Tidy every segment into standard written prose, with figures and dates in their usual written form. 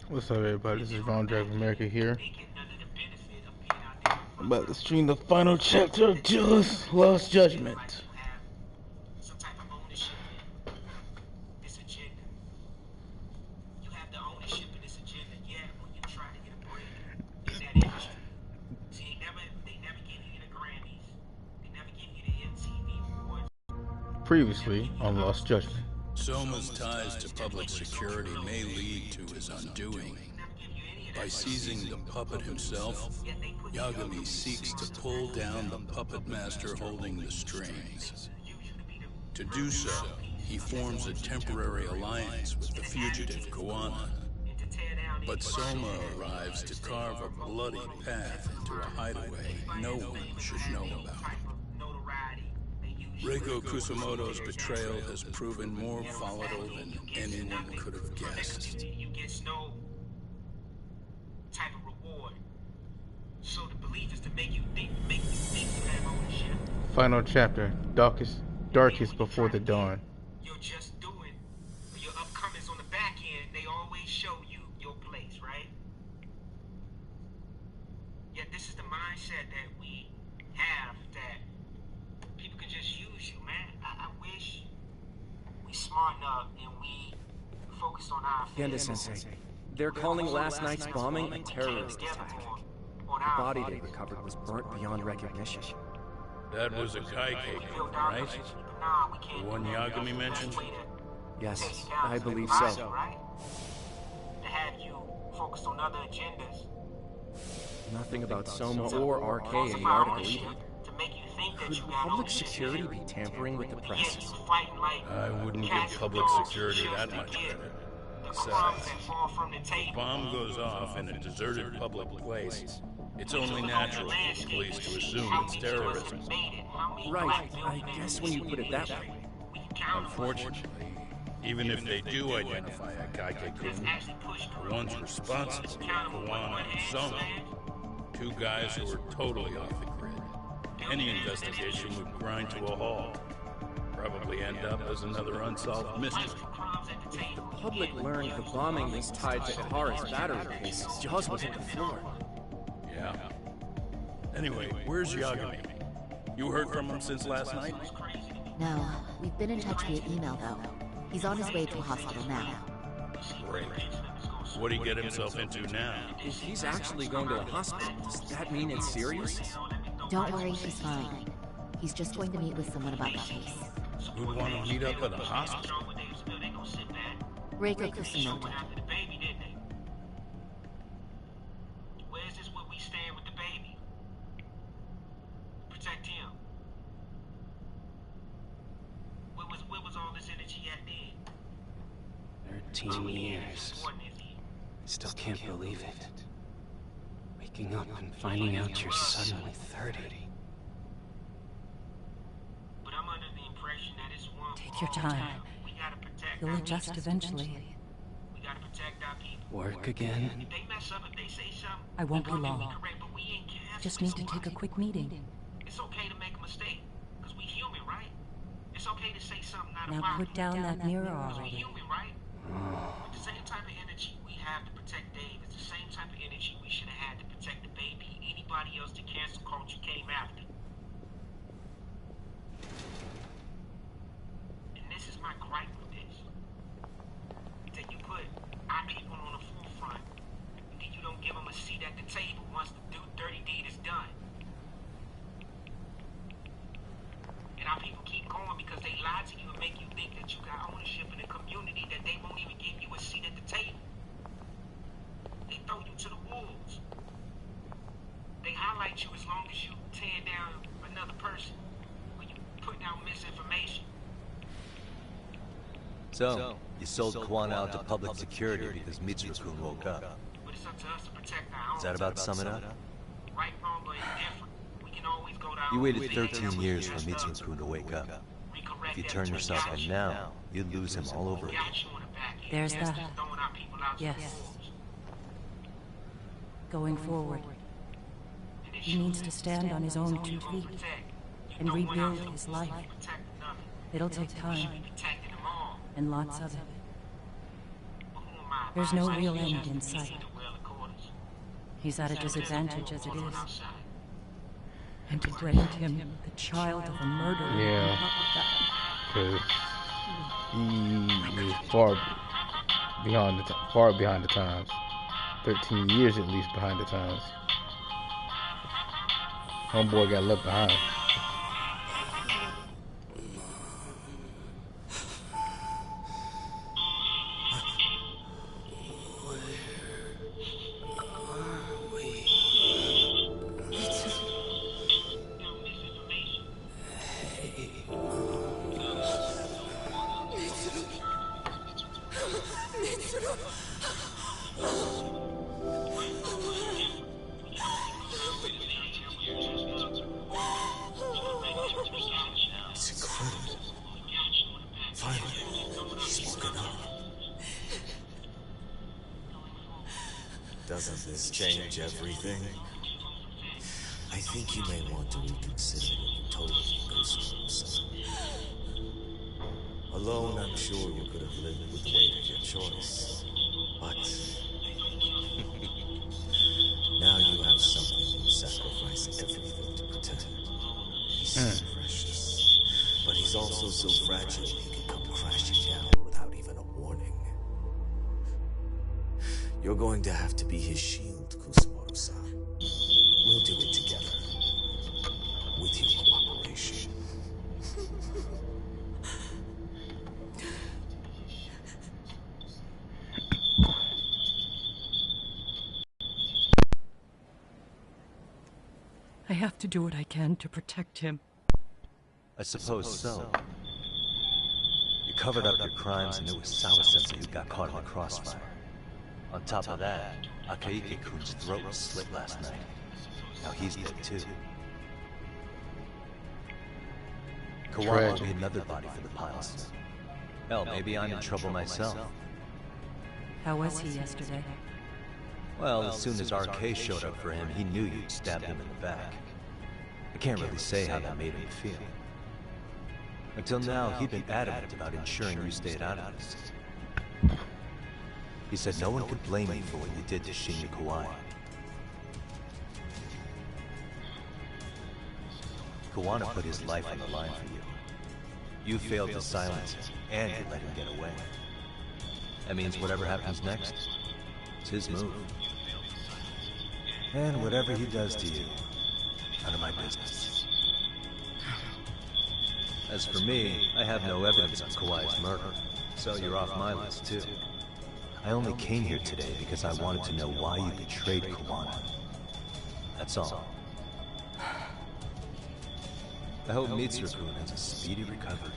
What's up, everybody? This is Ronald America here. I'm about to stream the final chapter of Just Lost Judgment. Previously on Lost Judgment. Soma's ties to public security may lead to his undoing. By seizing the puppet himself, Yagami seeks to pull down the puppet master holding the strings. To do so, he forms a temporary alliance with the fugitive Koana. But Soma arrives to carve a bloody path into a hideaway no one should know about. Reiko Kusamoto's betrayal has proven more volatile than anyone could have guessed. You get no type of reward. So the belief is to make you think you have ownership. Final chapter, darkest before the dawn. You're just doing your upcomings on the back end. They always show you your place, right? Yet this is the mindset that we have, that people can just use you, man. I wish we smart enough and we focus on our Sensei, they're calling last night's bombing a terrorist attack. The body they recovered was burnt beyond recognition. That was a Kaike, right? The one Yagami mentioned? Yes, I believe so. To have you focused on other agendas. Nothing about Soma or RK in the article either. Could public security be tampering with the press? I wouldn't give public security that much credit. Besides, if a bomb goes off in a deserted public place, it's only natural for the police to assume it's terrorism. Right, I guess when you put it that way. Unfortunately, even if they do identify a Kaike-kun, the ones responsible for Koana and Soma, two guys who are totally off the grid, any investigation would grind to a halt. Probably end up as another unsolved mystery. If the public learned the bombing was tied to Ihara's battery case, Jaws was at the floor. Yeah. Anyway, where's Yagami? You heard from him since last night? No, we've been in touch via email though. He's on his way to a hospital now. Great. What'd he get himself into now? If he's actually going to the hospital, does that mean it's serious? Don't worry, he's fine. He's just going to meet with someone about the case. Who'd want to meet up at a hospital? Reiko Kusumoto. Where's this where we stand with the baby? Protect him. Where was all this energy at then? 13 years. I still can't believe it. Waking up and finding out you're suddenly 30. But I'm under the impression that it's one. Take your time. We gotta protect. You'll adjust eventually. We gotta protect our people. Work again? If they mess up, if they say something, I won't be long. correct, but we ain't careful. Just need to take a quick meeting. It's okay to make a mistake, because we human, right? It's okay to say something not Now about put down that mirror because we already. human, right? But the same type of energy we have to protect Dave is the same type of energy we should have had to protect the baby. Anybody else the cancel culture came after. And this is my gripe with this. That you put our people on the forefront, and then you don't give them a seat at the table once the dirty deed is done. And our people keep going because they lie to you and make you think that you got ownership in the community, that they won't even give you a seat at the table. They throw you to the wolves. They highlight you as long as you tear down another person or you put down misinformation. So, you sold Koana out to public security because Mitsuru-kun woke up. But it's up to us to protect our own. Is that about sum it up? Right, wrong, or indifferent. We can always go down. You waited 13 years for Mitsuru-kun to wake up. If you turn yourself in now, you'd lose him all over again. There's that. Yes. Going forward, he needs to stand on his own 2 feet and rebuild his life. It'll take time, and lots of it. Who am I There's no real end in sight. He's at a disadvantage as it is. And to brand him the child of a murderer. Yeah, because he is far behind the times. 13 years at least behind the times. Homeboy got left behind. Doesn't this change everything? I think you may want to reconsider what you told me, Ghost. Alone, I'm sure you could have lived with the weight of your choice. But now you have something you sacrifice everything to protect. He's so precious, but he's also so fragile he can come crashing down without even a warning. You're going to have to be his shield, Kusumoto-san. We'll do it together. With your cooperation. I have to do what I can to protect him. I suppose so. You covered up your crimes and it was Sawa-sensei who got caught in the crossfire. On top of that, Akaike-kun's throat was slit last night. Now he's dead too. Kawan will be another body for the piles. Hell, maybe I'm in trouble myself. How was he yesterday? Well, as soon as RK showed up for him, he knew you'd stabbed him in the back. I can't really say how that made him feel. Until now, he'd been adamant about ensuring you stayed out of this. He said no one could blame you for what you did to Shinya Kawai. Kawana put his life on the line for you. You failed to silence him, and you let him get away. That means whatever happens next, it's his move. And whatever he does to you, none of my business. As for me, I have no evidence of Kawai's murder, so you're off my list too. I only came here today because I wanted to know why you betrayed Kawana. That's all. I hope Mitsuru-kun has a speedy recovery.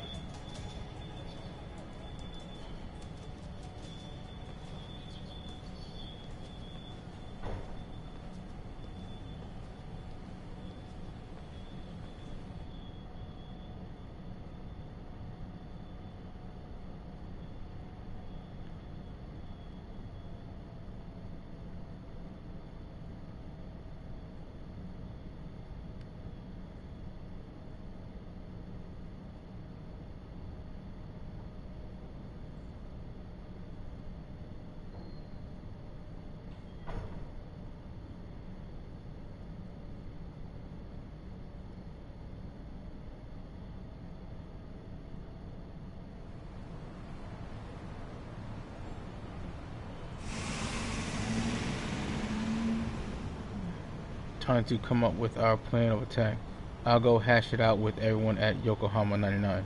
Time to come up with our plan of attack. I'll go hash it out with everyone at Yokohama 99.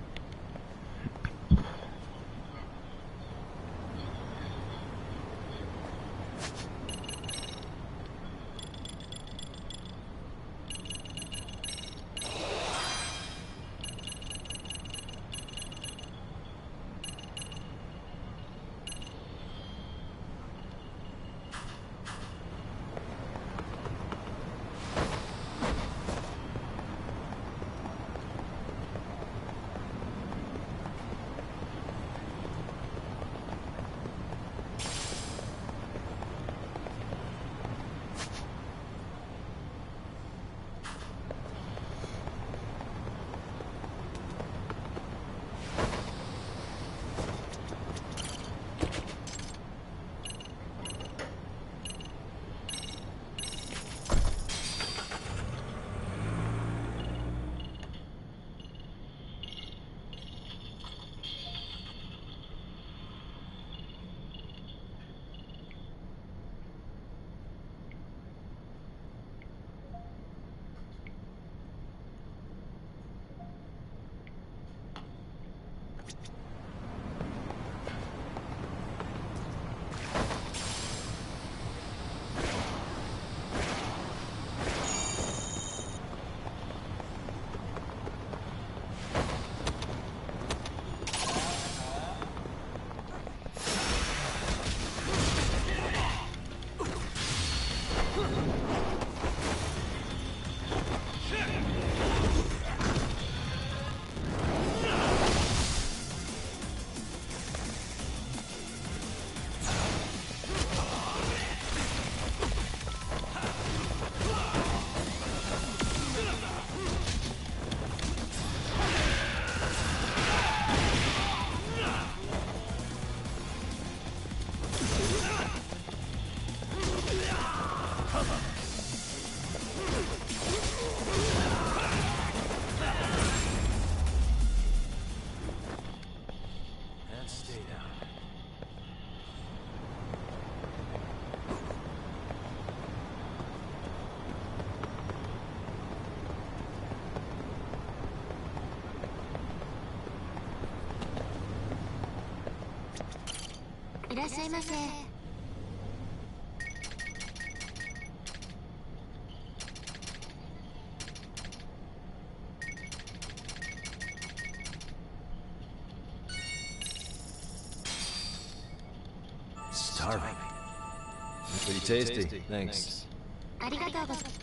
いらっしゃいませ。Starving. Pretty tasty. Thanks. ありがとうございます。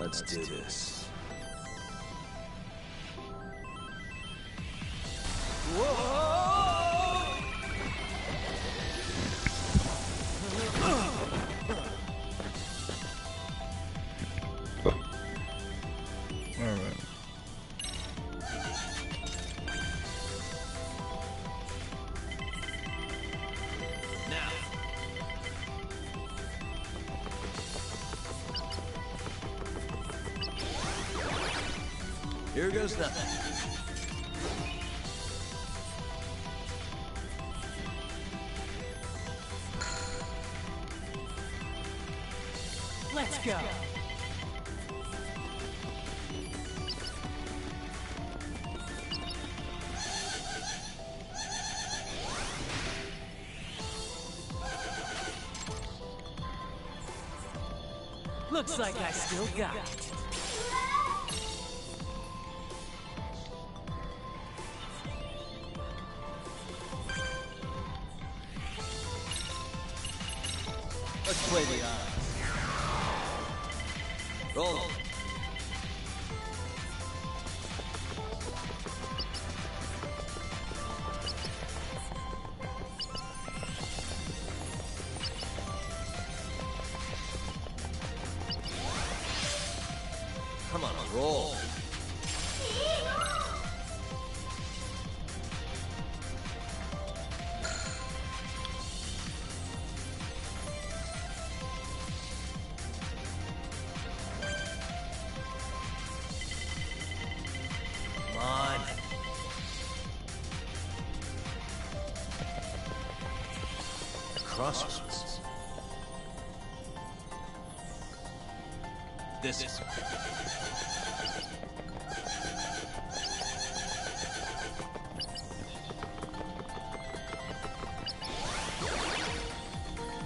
Let's do this. Alright. Here goes nothing. Let's go. Looks like I still got it. Let's play the odds. Roll. Come on, roll. Crossroads. This is...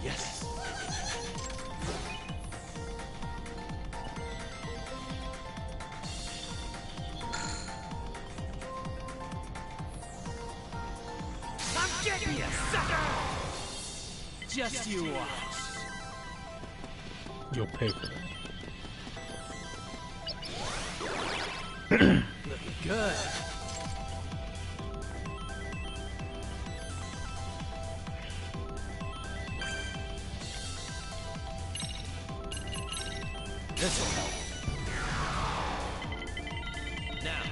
Yes. I'm getting you, sucker! Just you watch. You'll pay for that. Looking good. This'll help. Now.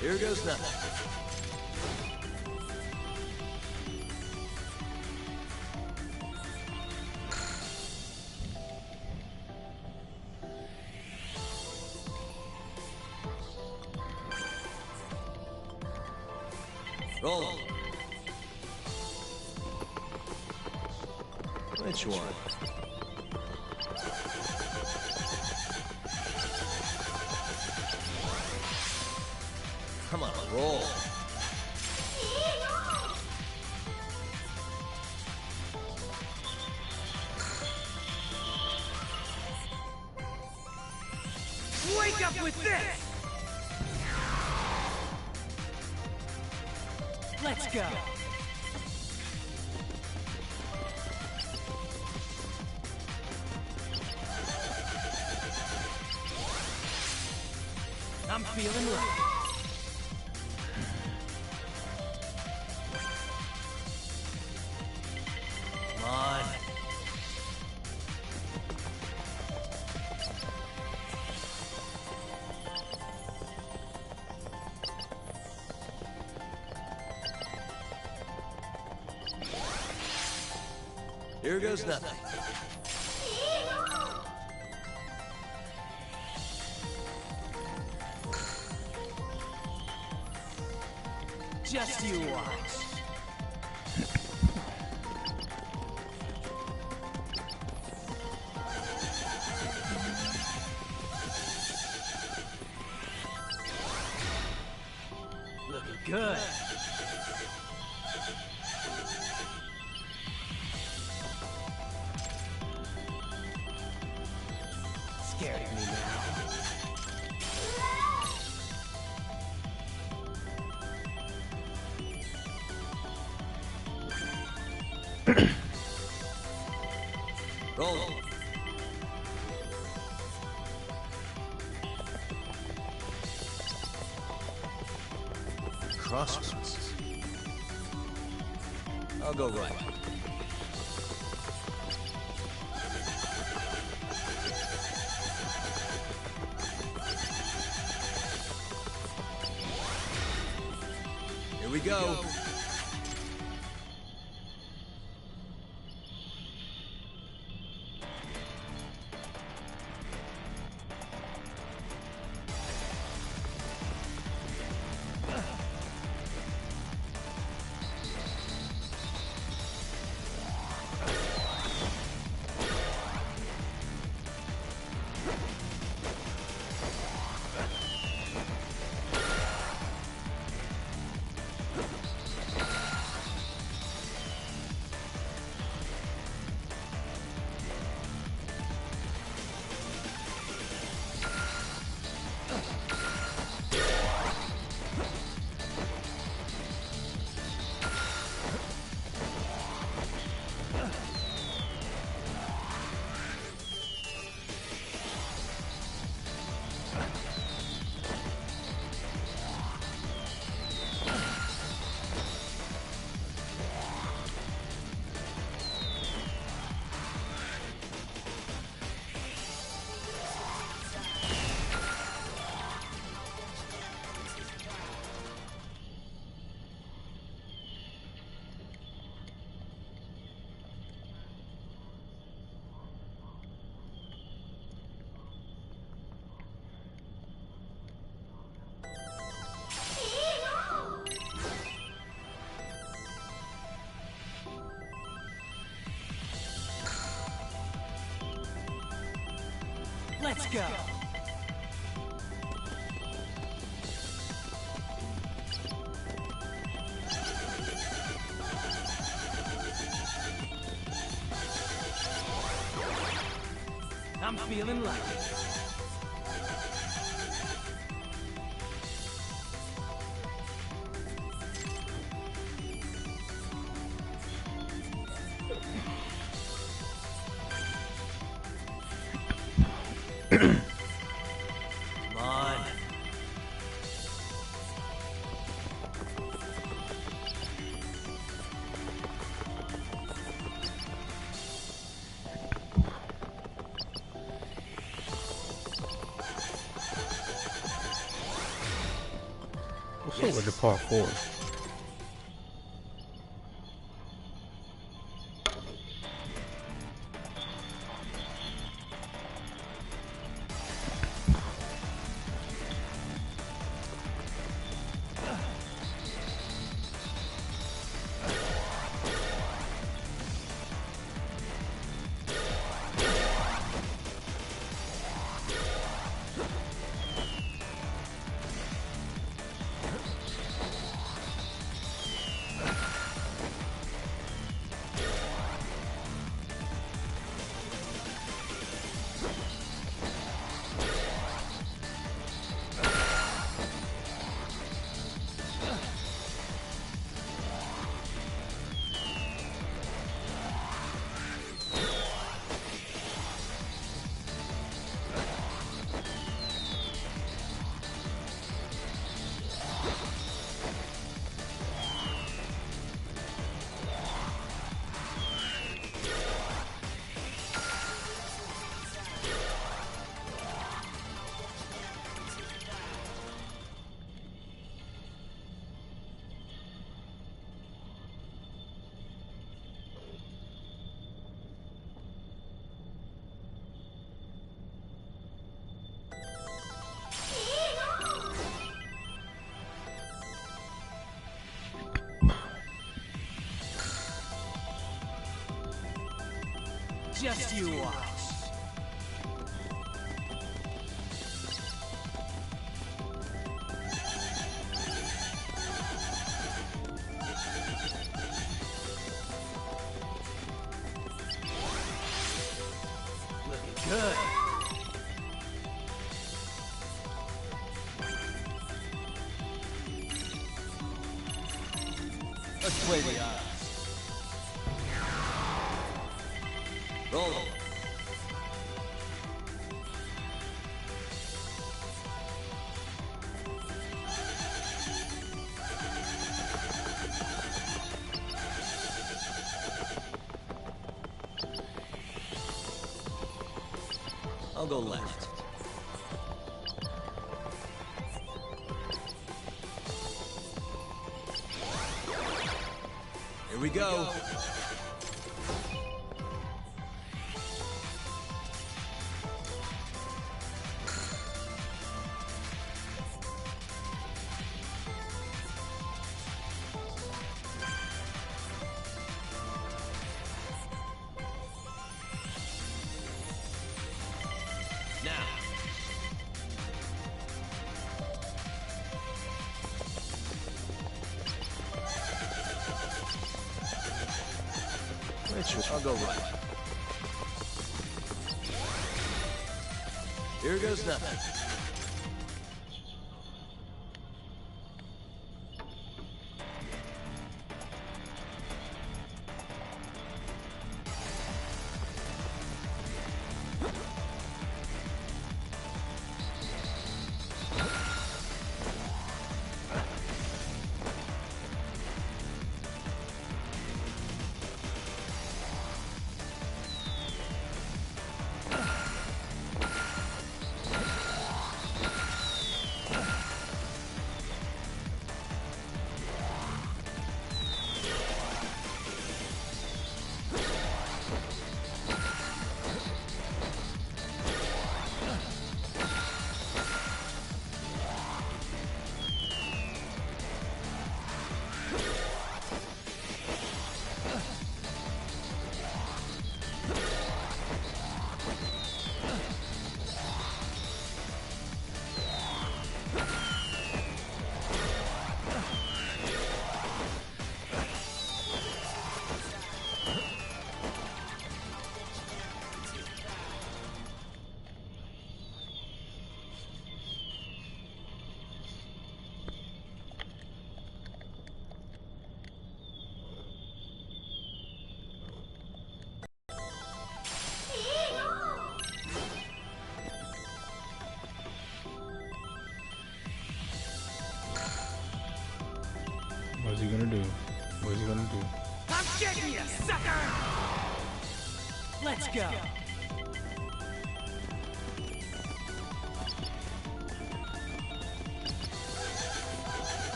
Here goes nothing. Roll. Which one? Come on, roll. Wake up with this! Let's go! I'm feeling right. Come on. Here goes nothing. Just you watch. Looking good. Scared of me now. Roll. Crossroads. I'll go right. Here we go. Let's go! I'm feeling lucky. What's up with the parkour? Just you watch. Looking good. Let's play the odds. Roll. I'll go left. Here we go. I'll go right. Here goes nothing. What's he gonna do? What's he gonna do? I'm getting you, sucker! Let's go.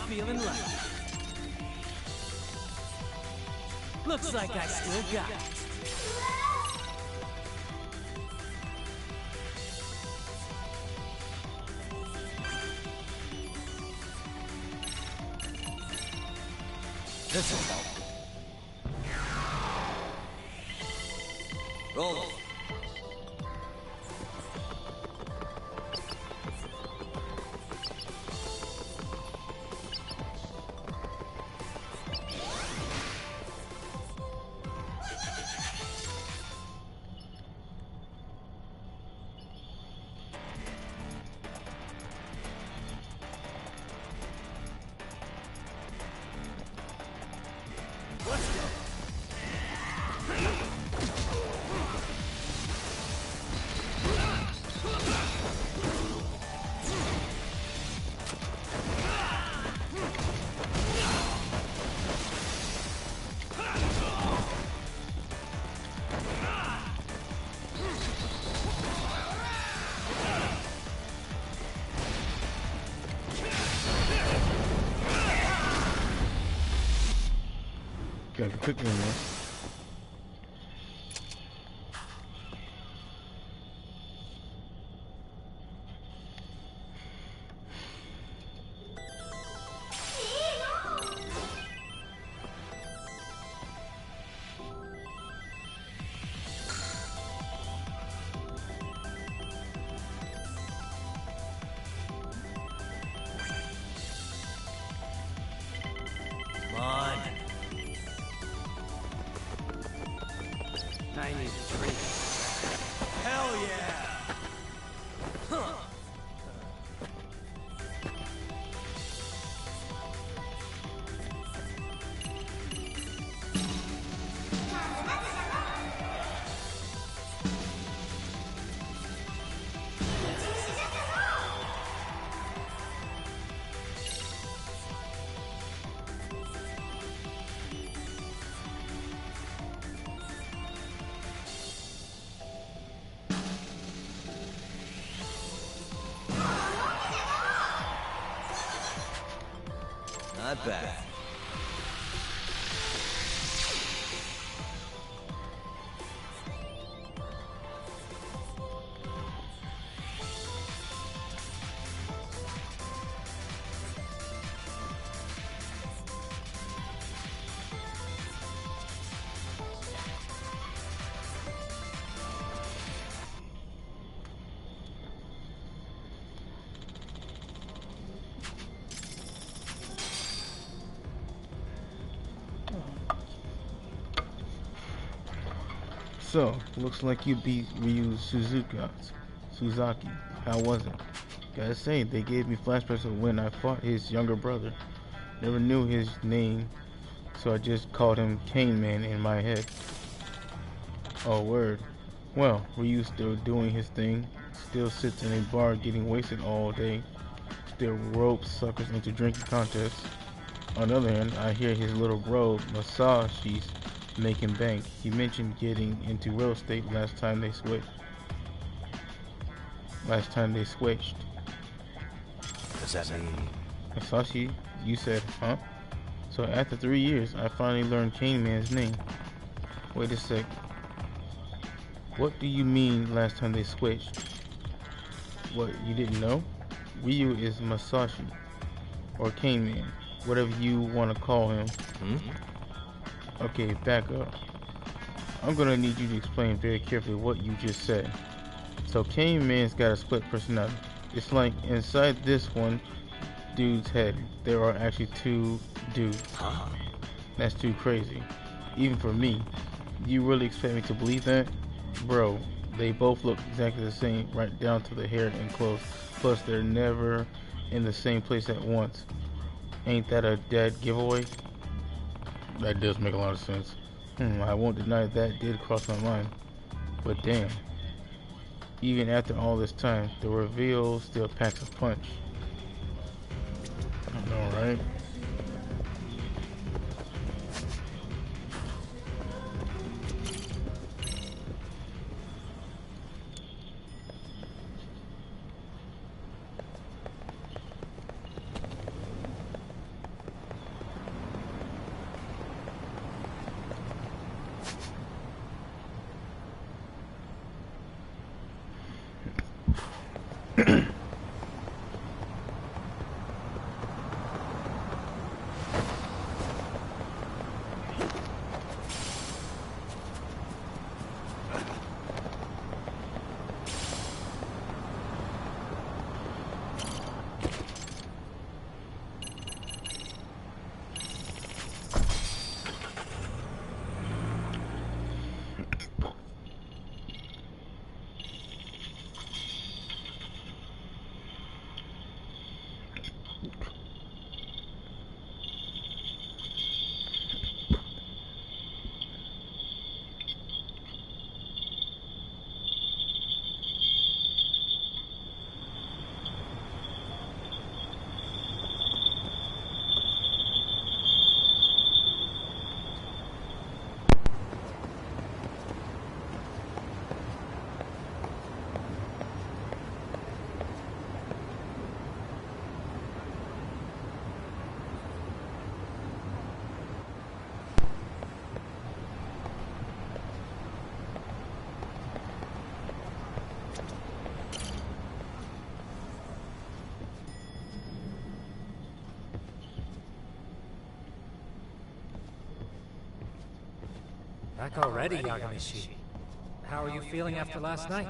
feeling lucky. Looks like I still got it. This will help. Roll. Got a quick one, man. Come on. I need a drink. Hell yeah! Huh. Not bad. So, looks like you beat Ryu Suzaki. How was it? Gotta say, they gave me flashbacks of when I fought his younger brother. Never knew his name, so I just called him Cane Man in my head. Oh, word. Well, Ryu's still doing his thing. Still sits in a bar getting wasted all day. Still ropes suckers into drinking contests. On the other hand, I hear his little bro, Masashi's making bank. He mentioned getting into real estate last time they switched. Does that mean? Masashi, you said, huh? So after 3 years, I finally learned Cane Man's name. Wait a sec. What do you mean last time they switched? What, you didn't know? Ryu is Masashi, or Cane Man, whatever you want to call him. Okay, back up. I'm gonna need you to explain very carefully what you just said. So Cane Man's got a split personality. It's like inside this one dude's head, there are actually two dudes. That's too crazy. Even for me. Do you really expect me to believe that? Bro, they both look exactly the same, right down to the hair and clothes. Plus, they're never in the same place at once. Ain't that a dead giveaway? That does make a lot of sense. I won't deny that did cross my mind. But damn. Even after all this time, the reveal still packs a punch. I know, right? Back already, Yagamishi. How are you feeling after last night?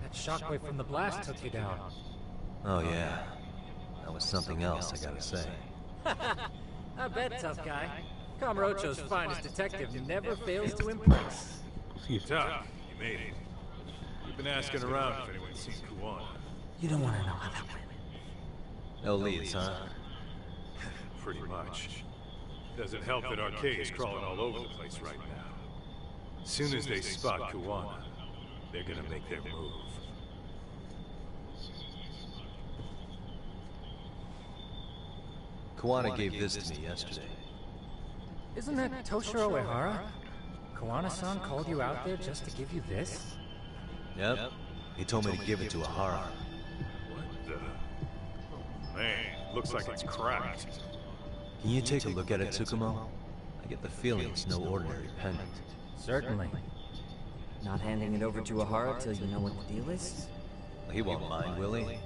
That shockwave from the blast took you down. Oh yeah. That was something else, I gotta say. I bet, tough guy. Kamurocho's finest detective never fails to impress. Tough, you made it. We've been asking around if anyone's seen Kuwana. You don't want to know how that went. No leads, huh? Pretty much. Doesn't help that Arcade is crawling all over the place right now. As soon as they spot Kuwana, they're gonna make their move. Kuwana gave this to me yesterday. Isn't that Toshiro Ehara? Kawana-san called you out there just to give you this? Yep. He told me to give it to Ehara. What the... Man, looks like it's cracked. Can you take a look at it, Tsukumo? I get the feeling it's no ordinary pendant. Certainly. Not handing it over to Ehara till you know what the deal is? He won't mind, will he?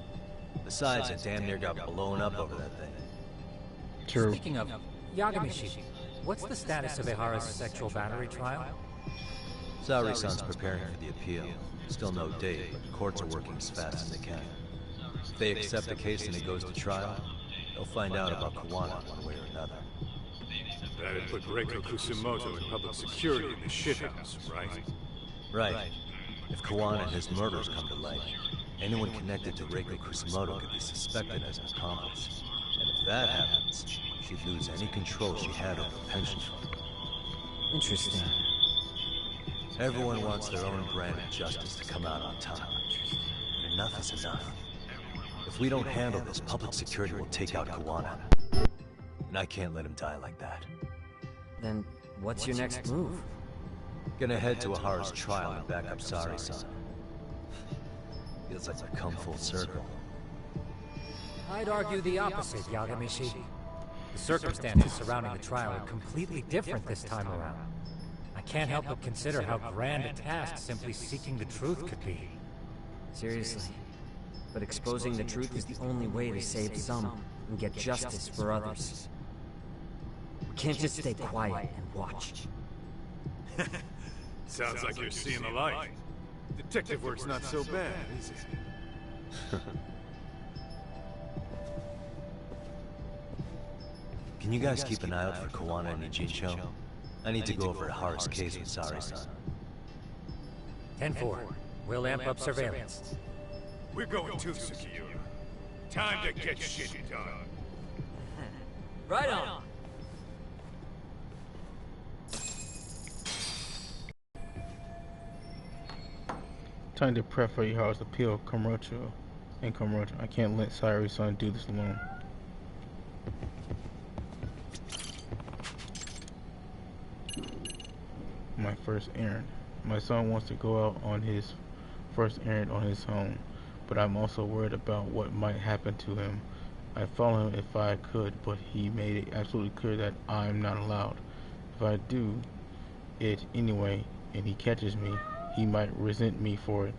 Besides, I damn near got blown up over that thing. True. Speaking of, Yagamishi, what's the status of Ehara's sexual battery trial? Saori-san's preparing for the appeal. Still no date, but the courts are working as fast as they can. If they accept the case and it goes to trial, they'll find out about Kuwana one way or another. That'd put Reiko Kusumoto in public security in the shithouse, right? Right. If Kuwana and his murders come to light, anyone connected to Reiko Kusumoto could be suspected as an accomplice. And if that happens, she'd lose any control she had over the pension fund. Interesting. Everyone wants their own brand of justice to come out on top. But enough is enough. If we don't handle this, public security will take out Kuwana. And I can't let him die like that. Then, what's your next move? Gonna head to Ehara's trial and back up Saori-san. Feels like I've come full circle. I'd argue the opposite, Yagamishi. The circumstances surrounding the trial are completely different this time around. I can't help but consider how grand a task simply seeking the truth could be. Seriously. But exposing the truth is the only way to save some and get justice for others. We can't just stay quiet and watch. Sounds like you're seeing the light. Detective work's not so bad, is it? Can you guys keep an eye out for Kuwana and Ijincho? I need to go over Ehara's case with Saori-san. 10-4. We'll amp up surveillance. We're going too, Sukiura. Time to get shit done. Right on! Time to prep for Ehara's appeal, Kamurocho. I can't let Saori-san do this alone. My first errand. My son wants to go out on his first errand on his own, but I'm also worried about what might happen to him. I'd follow him if I could, but he made it absolutely clear that I'm not allowed. If I do it anyway and he catches me, he might resent me for it.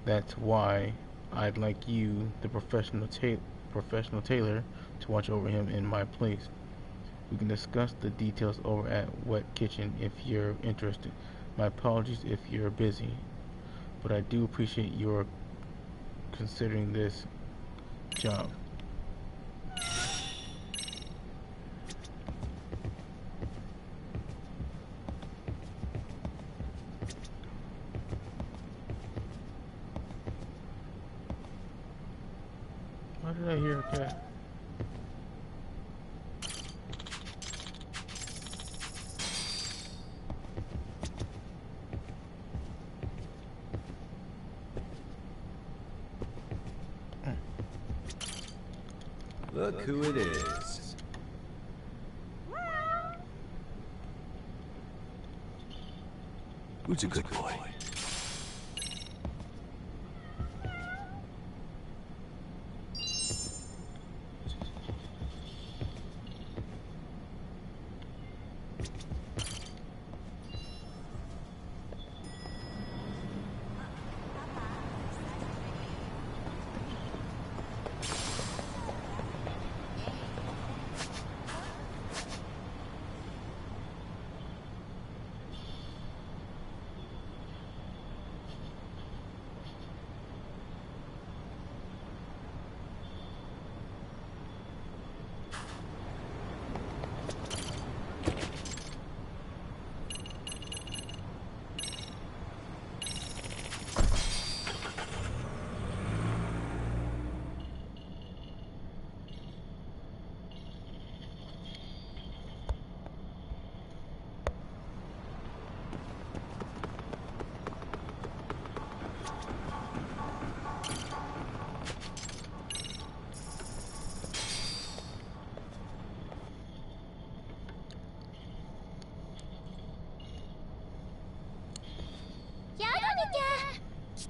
That's why I'd like you, the professional tailor, to watch over him in my place. We can discuss the details over at Wet Kitchen if you're interested. My apologies if you're busy, but I do appreciate your considering this job. Why did I hear a cat? Look who it is. Who's a good boy?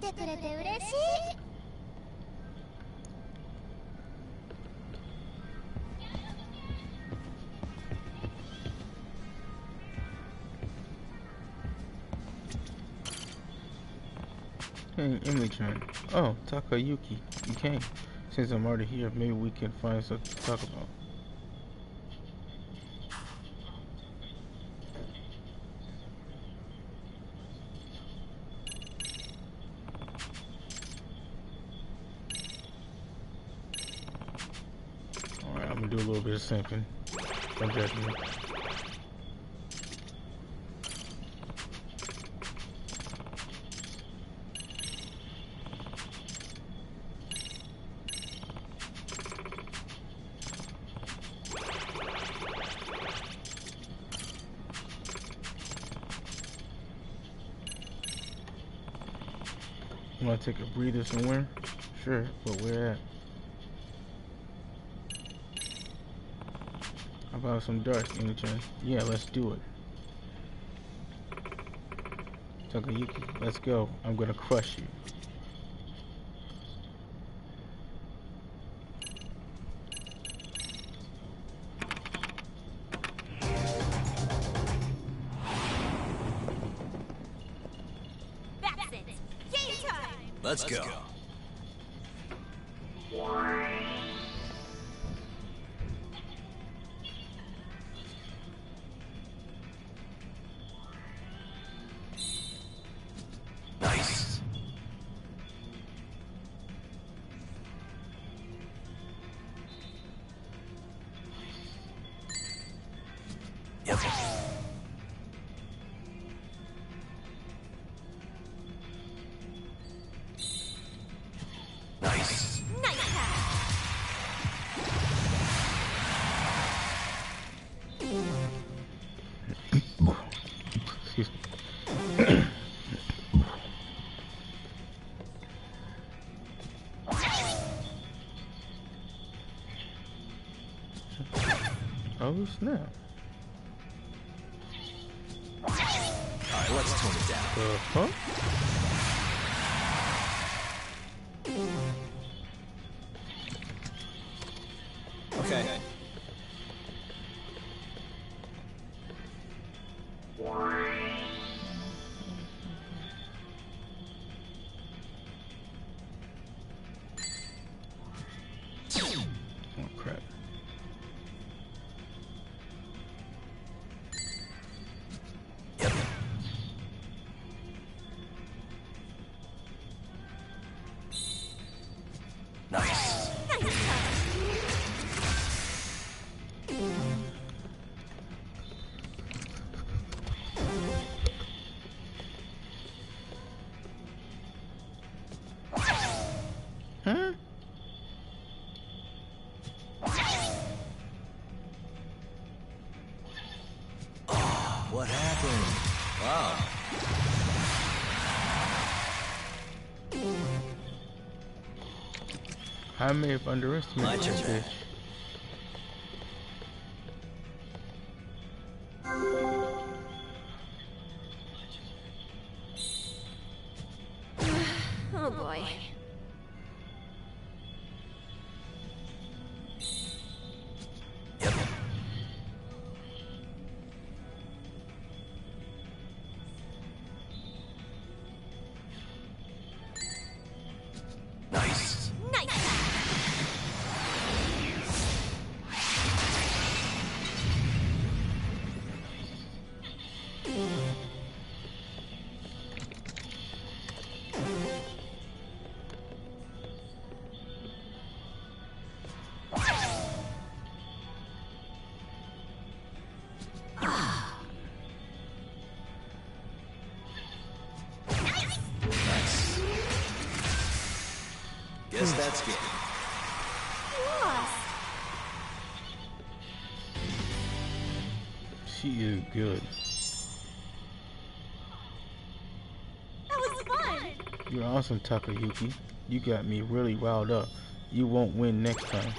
てくれて嬉しい。Hey, Emily-chan. Oh, Takayuki, you came. Since I'm already here, maybe we can find something to talk about. Alright, I'm gonna do a little bit of simping. Don't judge me. You wanna take a breather somewhere? Sure, but where at? How about some darts, Emi-chan? Yeah, let's do it. Takayuki, let's go. I'm gonna crush you. That's it. Game time. Let's go. Nice. Yep. Nice. Nice Excuse me. Oh snap. Alright, let's tone it down. Huh? Okay. Oh crap. Yep. Nice. Huh? Oh, what happened? Wow. I may have underestimated My this turn. fish. Oh boy. Yep. Nice. Nice. Nice. Guess that's good. Lost. She is good. That was fun. You're awesome, Takayuki. You got me really riled up. You won't win next time.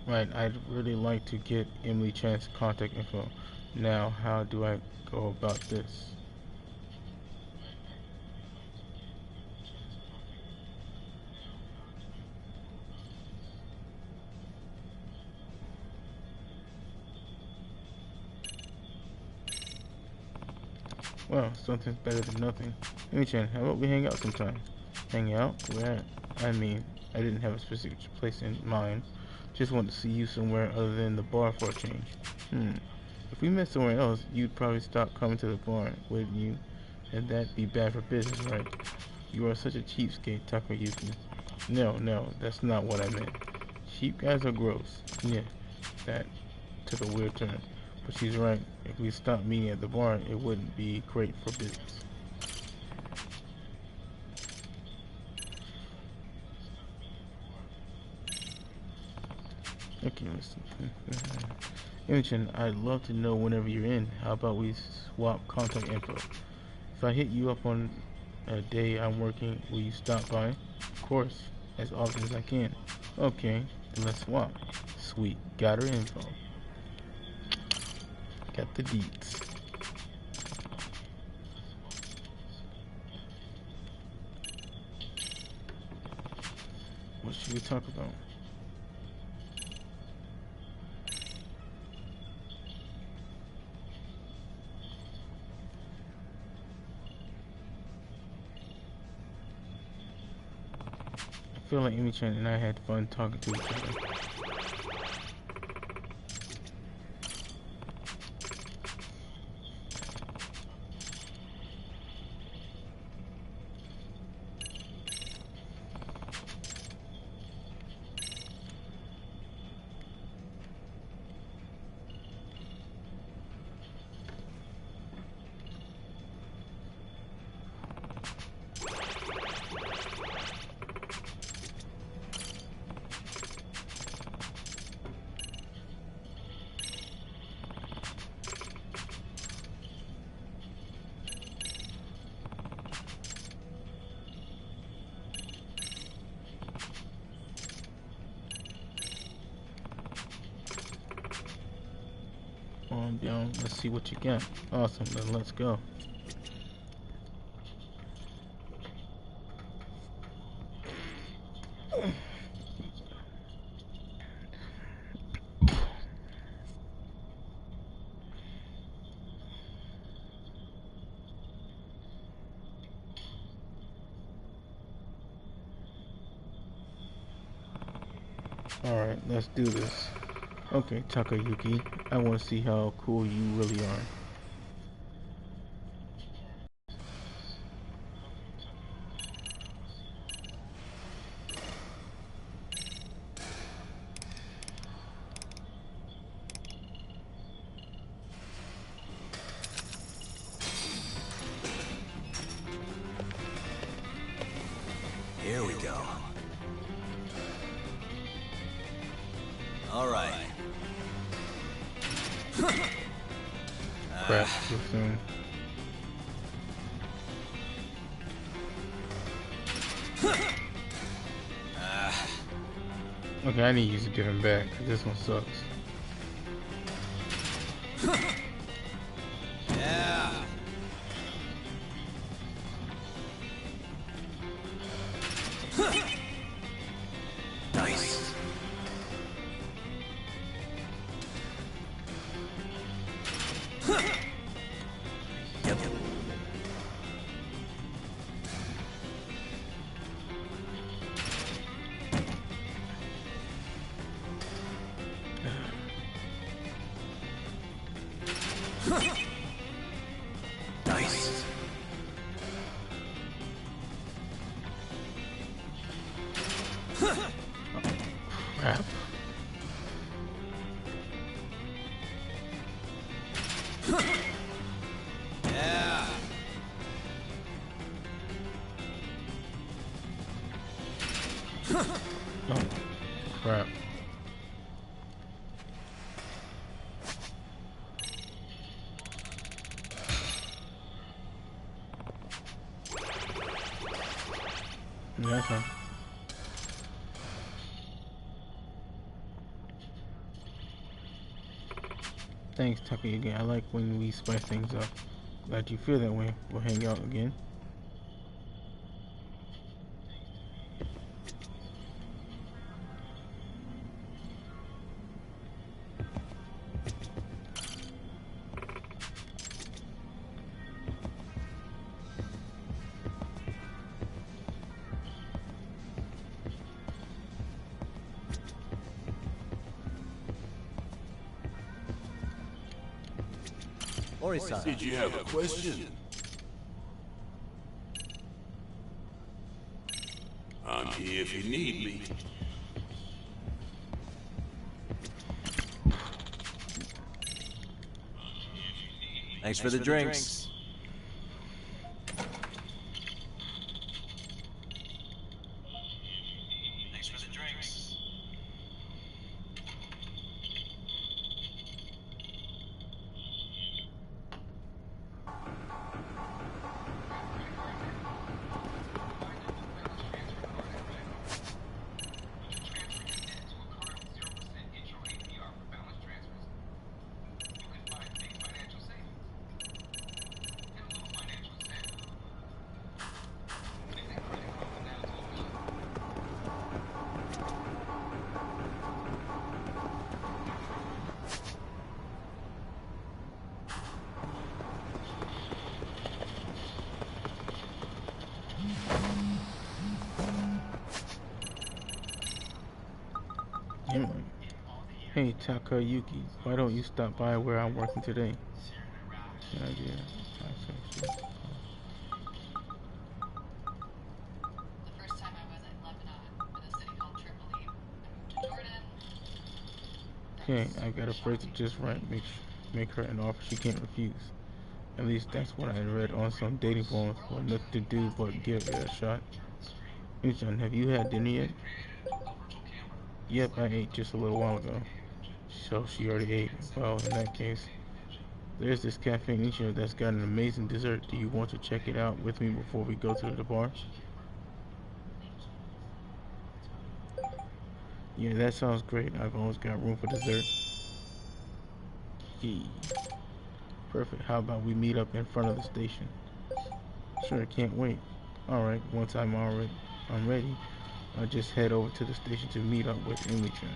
Right, I'd really like to get Emily Chan's contact info. Now, how do I go about this? Well, something's better than nothing. Amy-chan, how about we hang out sometime? Hang out? Where? I mean, I didn't have a specific place in mind. Just wanted to see you somewhere other than the bar for a change. If we met somewhere else, you'd probably stop coming to the bar, wouldn't you? And that'd be bad for business, right? You are such a cheapskate, Takayuki. No, that's not what I meant. Cheap guys are gross. Yeah, that took a weird turn. But she's right. If we stopped meeting at the bar, it wouldn't be great for business. Okay, listen. Imogen, I'd love to know whenever you're in. How about we swap contact info? If I hit you up on a day I'm working, will you stop by? Of course, as often as I can. Okay, then let's swap. Sweet, got her info. Got the deets. What should we talk about? I feel like Amy-chan and I had fun talking to each other. Down. Let's see what you got. Awesome, then let's go. Alright, let's do this. Okay, Takayuki, I want to see how cool you really are. Here we go. All right. Crap, too soon. Okay, I need you to get him back, because this one sucks. Yeah. Nice. Yep. Nice. Crap. Yeah. Oh, crap. That's fine. Thanks, Taki again. I like when we spice things up. Glad you feel that way. We'll hang out again. Did you have a question? I'm here if you need me. Thanks for the drinks. Thanks for the drinks. Hey Takayuki, why don't you stop by where I'm working today? Good idea. Okay, I got a phrase that just right. Make her an offer she can't refuse. At least that's what I read on some dating forums. Well, nothing to do but give it a shot. Inchan, have you had dinner yet? Yep, I ate just a little while ago. So she already ate. Well, in that case, there's this cafe in Ichigo that's got an amazing dessert. Do you want to check it out with me before we go to the bar? Yeah, that sounds great. I've always got room for dessert. Yee. Perfect. How about we meet up in front of the station? Sure, can't wait. Alright, once I'm ready, I'll just head over to the station to meet up with Emily-chan.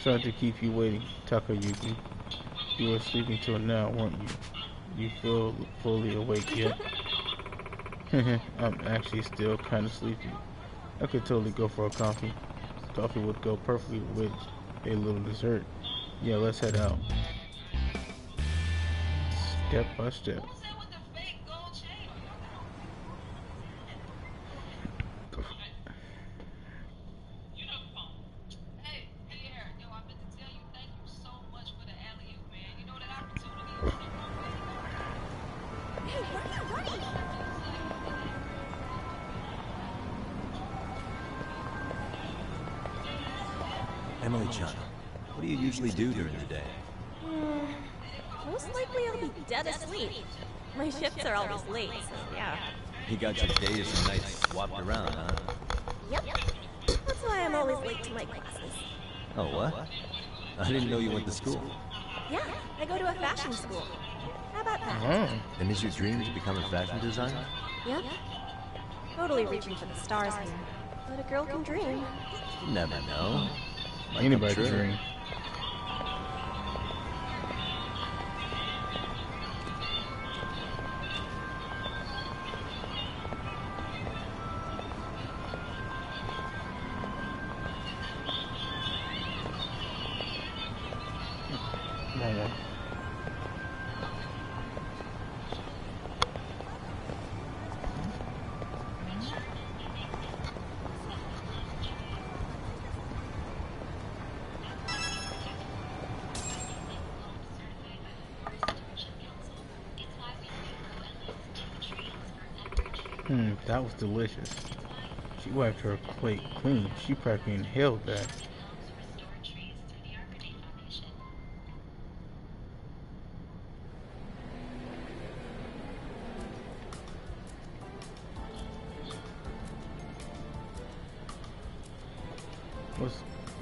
Sorry to keep you waiting, Takayuki. You were sleeping till now, weren't you? You feel fully awake yet? I'm actually still kind of sleepy. I could totally go for a coffee. Coffee would go perfectly with a little dessert. Yeah, let's head out. Step by step. Emily-chan, what do you usually do during the day? Most likely I'll be dead asleep. My shifts are always late, so yeah. You got your days and nights swapped around, huh? Yep. That's why I'm always late to my classes. Oh, what? I didn't know you went to school. Yeah, I go to a fashion school. How about that? And is your dream to become a fashion designer? Yep. Totally reaching for the stars here. But a girl can dream. You never know. Might Anybody come can true. dream. That was delicious. She wiped her plate clean. She practically inhaled that.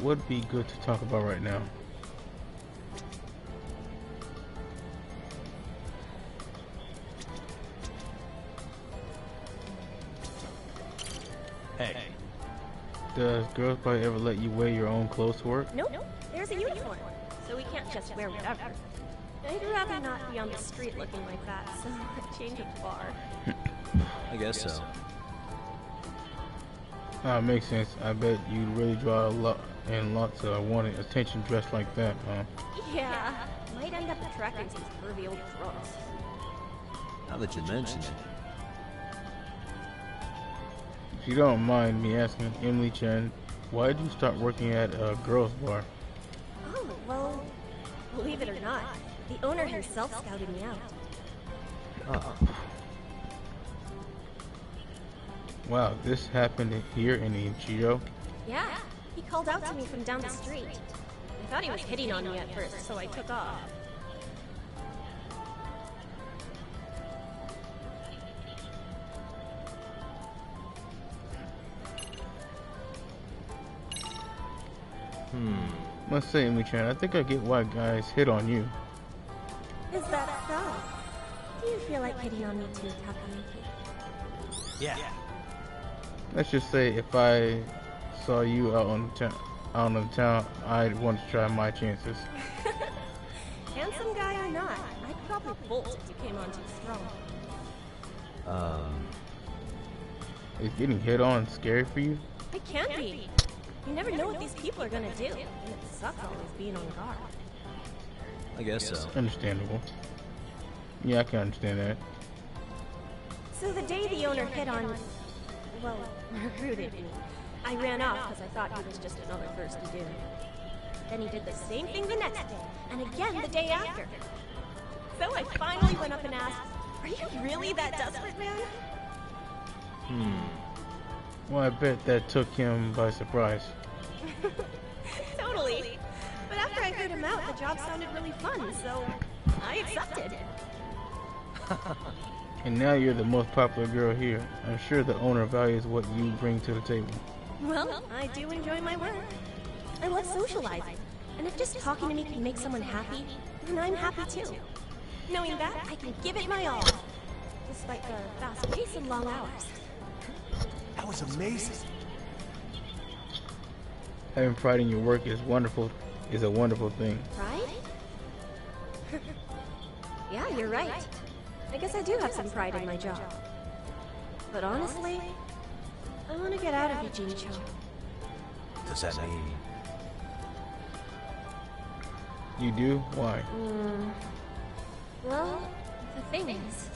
Would be good to talk about right now. Hey. Does girls probably ever let you wear your own clothes to work? Nope. There's a uniform, so we can't just wear whatever. I'd rather not be on the street looking like that, so a change of bar. I guess so. Makes sense. I bet you'd really draw a lot and lots of wanted attention dressed like that, huh? Yeah, might end up attracting some pervy old drunks. Now that you mention it. If you don't mind me asking, Emily-chan, why did you start working at a girls' bar? Oh, well, believe it or not, the owner himself scouted me out. Wow, this happened here in Ichigo? Yeah, he called out to me from down the street. I thought he was hitting on me at first, so I took off. Must say, Emily-chan, I think I get why guys hit on you. Is that so? Do you feel like hitting on me too, Takayuki? Yeah. Let's just say if I saw you out on the town, I'd want to try my chances. Handsome guy or not, I'd probably bolt if you came on too strong. Is getting hit on scary for you? It can't be. You never know what these people are gonna do, and it sucks always being on guard. I guess so. Understandable. Yeah, I can understand that. So the day the owner hit on, well, recruited me, I ran off because I thought he was just another thirsty dude. Then he did the same thing the next day, and again the day after. So I finally went up and asked, "Are you really that desperate, man?" Well, I bet that took him by surprise. Totally. But after I heard him out, the job sounded really fun, so I accepted. And now you're the most popular girl here. I'm sure the owner values what you bring to the table. Well, I do enjoy my work. I love socializing, and if just talking to me can make someone happy, then I'm happy too. Knowing that, I can give it my all, despite the fast pace and long hours. That was amazing. Having pride in your work is wonderful, is a wonderful thing. Pride? Yeah, you're right. I guess I do have some pride in my job. But honestly, I want to get out of Eugene-cho. Does that mean... You do? Why? Well, the thing is...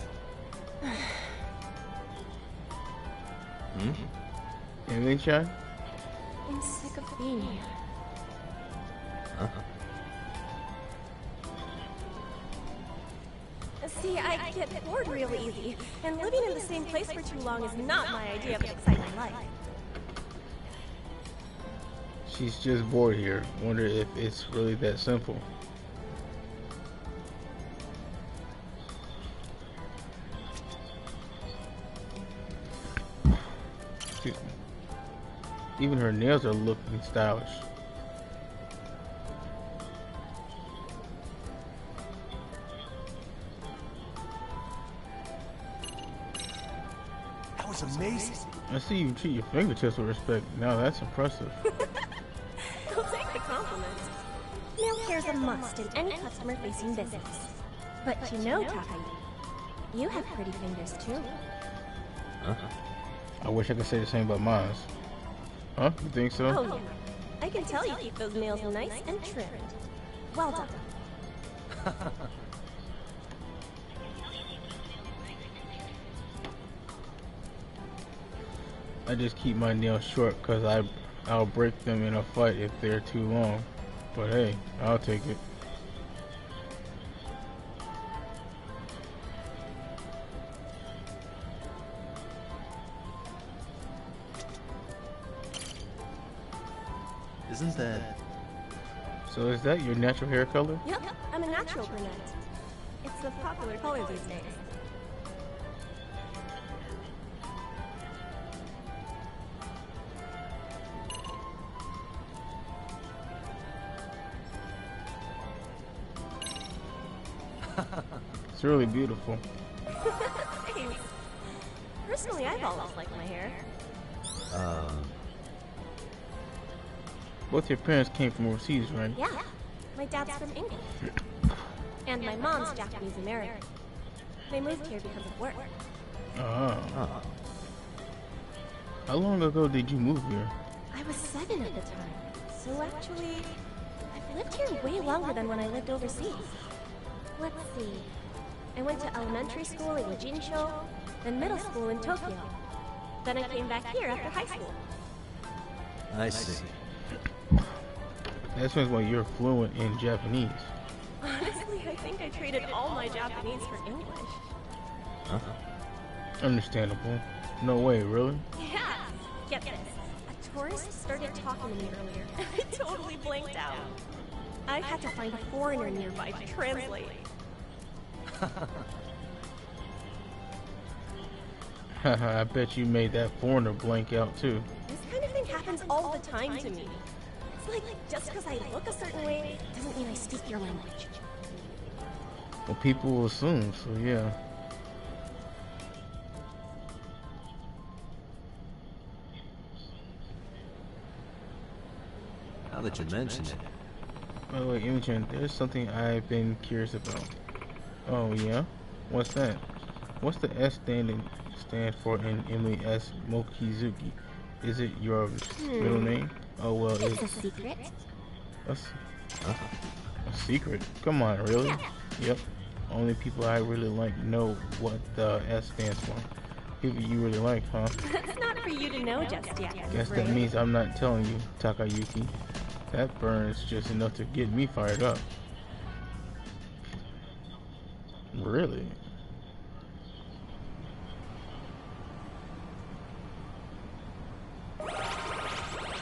Anything, Sean? I'm sick of being here. See, I get bored real easy, and living in the same place for too long is not my idea of an exciting life. She's just bored here. Wonder if it's really that simple. Excuse me. Even her nails are looking stylish. That was amazing. I see you treat your fingertips with respect. Now that's impressive. I'll take the compliment. Nail care's a must in any customer-facing business. But you know, Takayuki, you have pretty fingers too. I wish I could say the same about mine. Huh? You think so? Oh yeah. I can tell you keep those nails nice and trimmed. Well done. I just keep my nails short because I'll break them in a fight if they're too long. But hey, I'll take it. Isn't that... So is that your natural hair color? Yep, I'm a natural brunette. It's the popular color these days. It's really beautiful. Thanks. Personally, I've always liked my hair. Both your parents came from overseas, right? Yeah, my dad's from England. And my mom's Japanese American. They moved here because of work. Ah. How long ago did you move here? I was 7 at the time. So actually, I've lived here way longer than when I lived overseas. Let's see. I went to elementary school in Eugene-cho, then middle school in Tokyo. Then I came back here after high school. I see. That explains why you're fluent in Japanese. Honestly, I think I traded all my Japanese for English. Understandable. No way, really? Yeah! Get this. A tourist started talking to me earlier, and I totally blanked out. I had to find a foreigner nearby to translate. Haha, I bet you made that foreigner blank out too. This kind of thing happens all the time to me. It's like, just because I look a certain way, doesn't mean I speak your language. Well, people will assume, so yeah. Now that you mention it. By the way, Imogen, there's something I've been curious about. Oh, yeah? What's that? What's the S stand for in Emily S. Mokizuki? Is it your middle name? Oh, well, It's a secret. A secret? Come on, really? Yeah. Yep. Only people I really like know what the S stands for. People you really like, huh? That's not for you to know just yet. Guess that means I'm not telling you, Takayuki. That burns just enough to get me fired up. Really?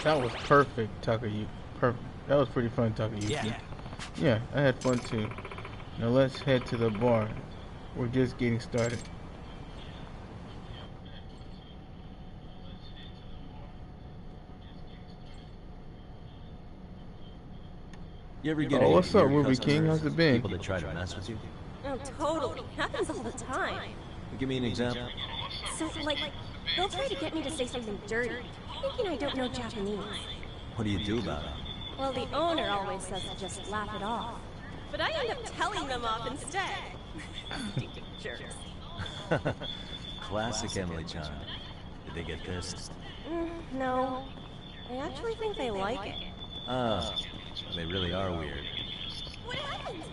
That was perfect, Takayuki. Perfect. That was pretty fun, Takayuki. Yeah, I had fun too. Now let's head to the bar. We're just getting started. You ever get what's up, weird Ruby King? How's it been? People that try to mess with you? Oh, totally. Happens all the time. Give me an example. So, like, they'll try to get me to say something dirty, thinking I don't know Japanese. What do you do about it? Well, the owner always says to just laugh it off. But I end up telling them off instead. Stupid jerks. Classic Emily-chan. Did they get pissed? No. I actually think they like it. Oh, they really are weird. What happened?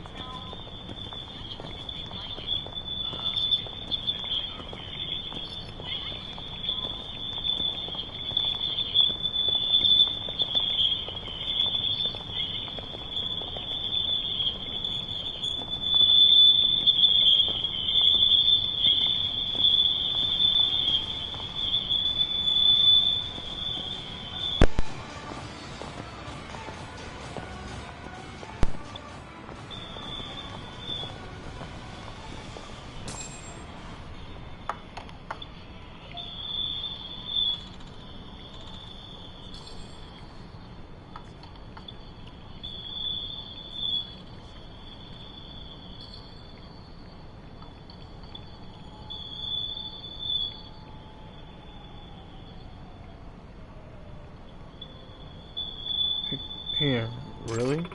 Here, really?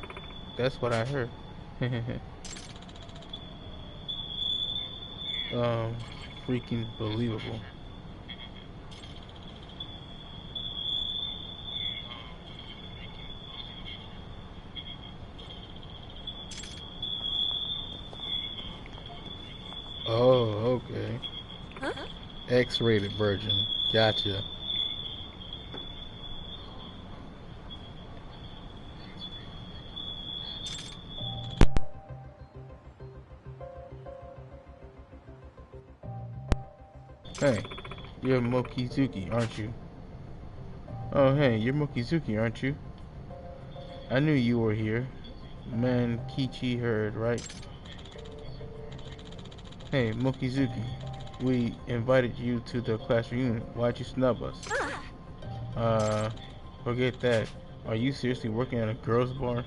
That's what I heard. Freaking believable. Oh, okay. Huh? X-rated version. Gotcha. Hey, you're Mokizuki, aren't you? Oh, hey, you're Mokizuki, aren't you? I knew you were here. Man, Kichi heard, right? Hey, Mokizuki, we invited you to the class reunion. Why'd you snub us? Forget that. Are you seriously working at a girls' bar?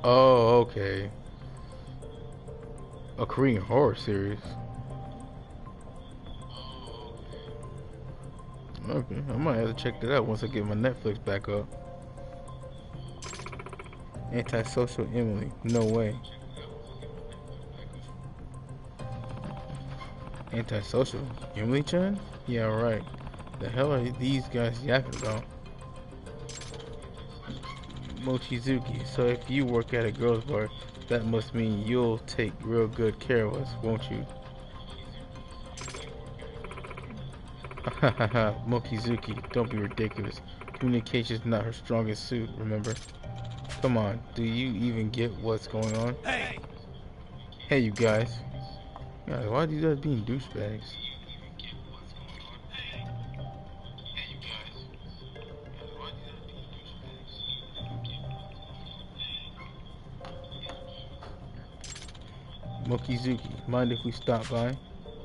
Oh, okay. A Korean horror series. Okay, I might have to check that out once I get my Netflix back up. Antisocial Emily. No way. Antisocial? Emily-chan? Yeah, right. The hell are these guys yapping about? Mochizuki, so if you work at a girls' bar, that must mean you'll take real good care of us, won't you? Hahaha, Mochizuki, don't be ridiculous. Communication's not her strongest suit, remember? Come on, do you even get what's going on? Hey! Hey, you guys. Guys, why are these guys being douchebags? Mokizuki, mind if we stop by?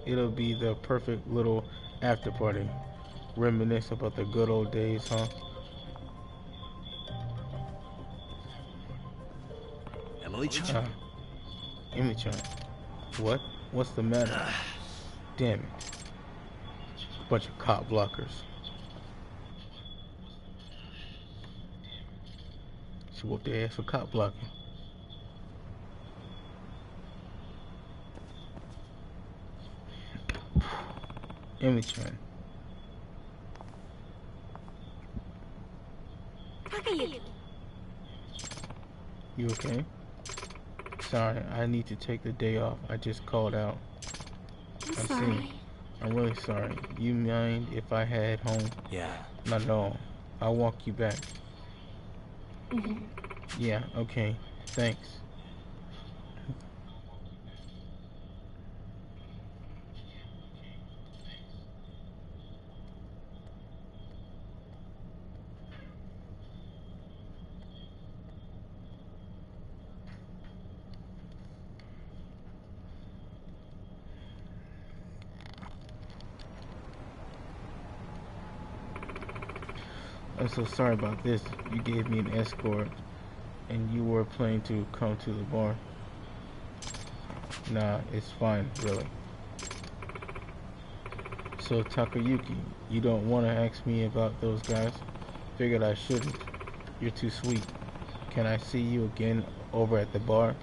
It'll be the perfect little after party. Reminisce about the good old days, huh? Emily-chan? Emily-chan. What? What's the matter? Damn it. Bunch of cop blockers. She whooped their ass for cop blocking. Emily-chan. Takayuki. You okay? Sorry, I need to take the day off. I just called out. I'm sorry. I'm really sorry. You mind if I head home? Yeah. Not at all. I'll walk you back. Mm-hmm. Yeah, okay. Thanks. I'm so sorry about this. You gave me an escort, and you were planning to come to the bar. Nah, it's fine, really. So Takayuki, you don't want to ask me about those guys? Figured I shouldn't. You're too sweet. Can I see you again over at the bar?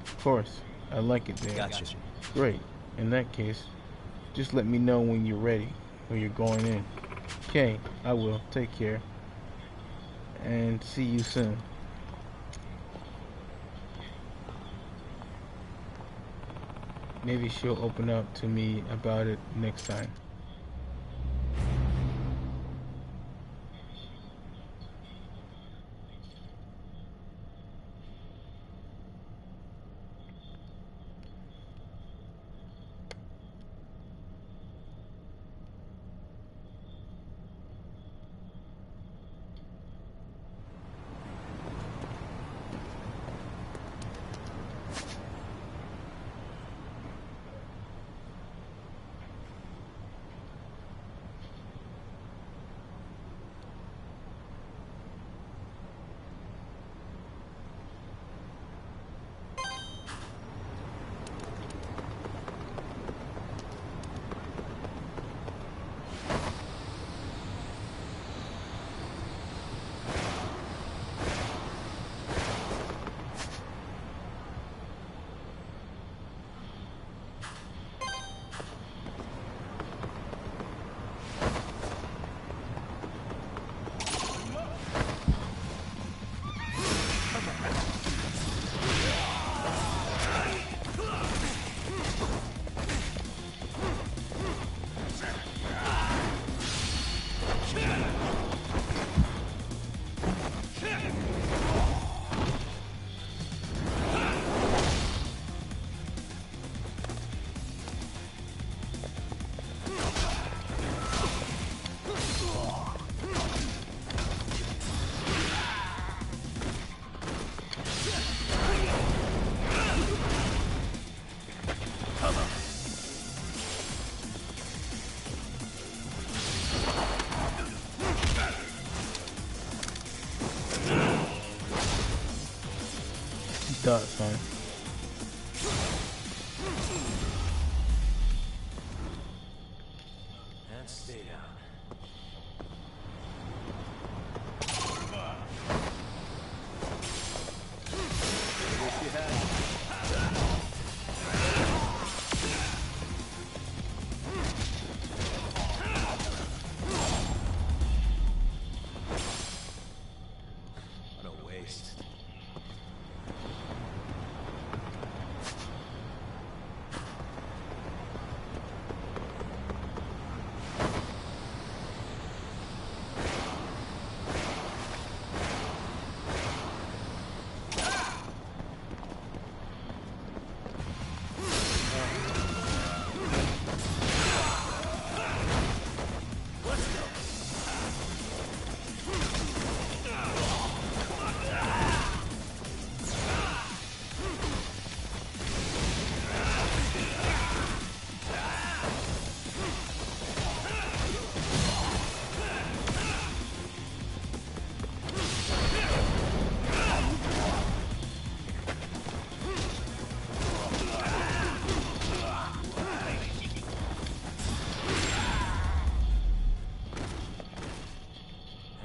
Of course. I like it there. Gotcha. Great. In that case, just let me know when you're ready, when you're going in. Okay, I will. Take care. And see you soon. Maybe she'll open up to me about it next time. Does, son. And stay down. What a waste.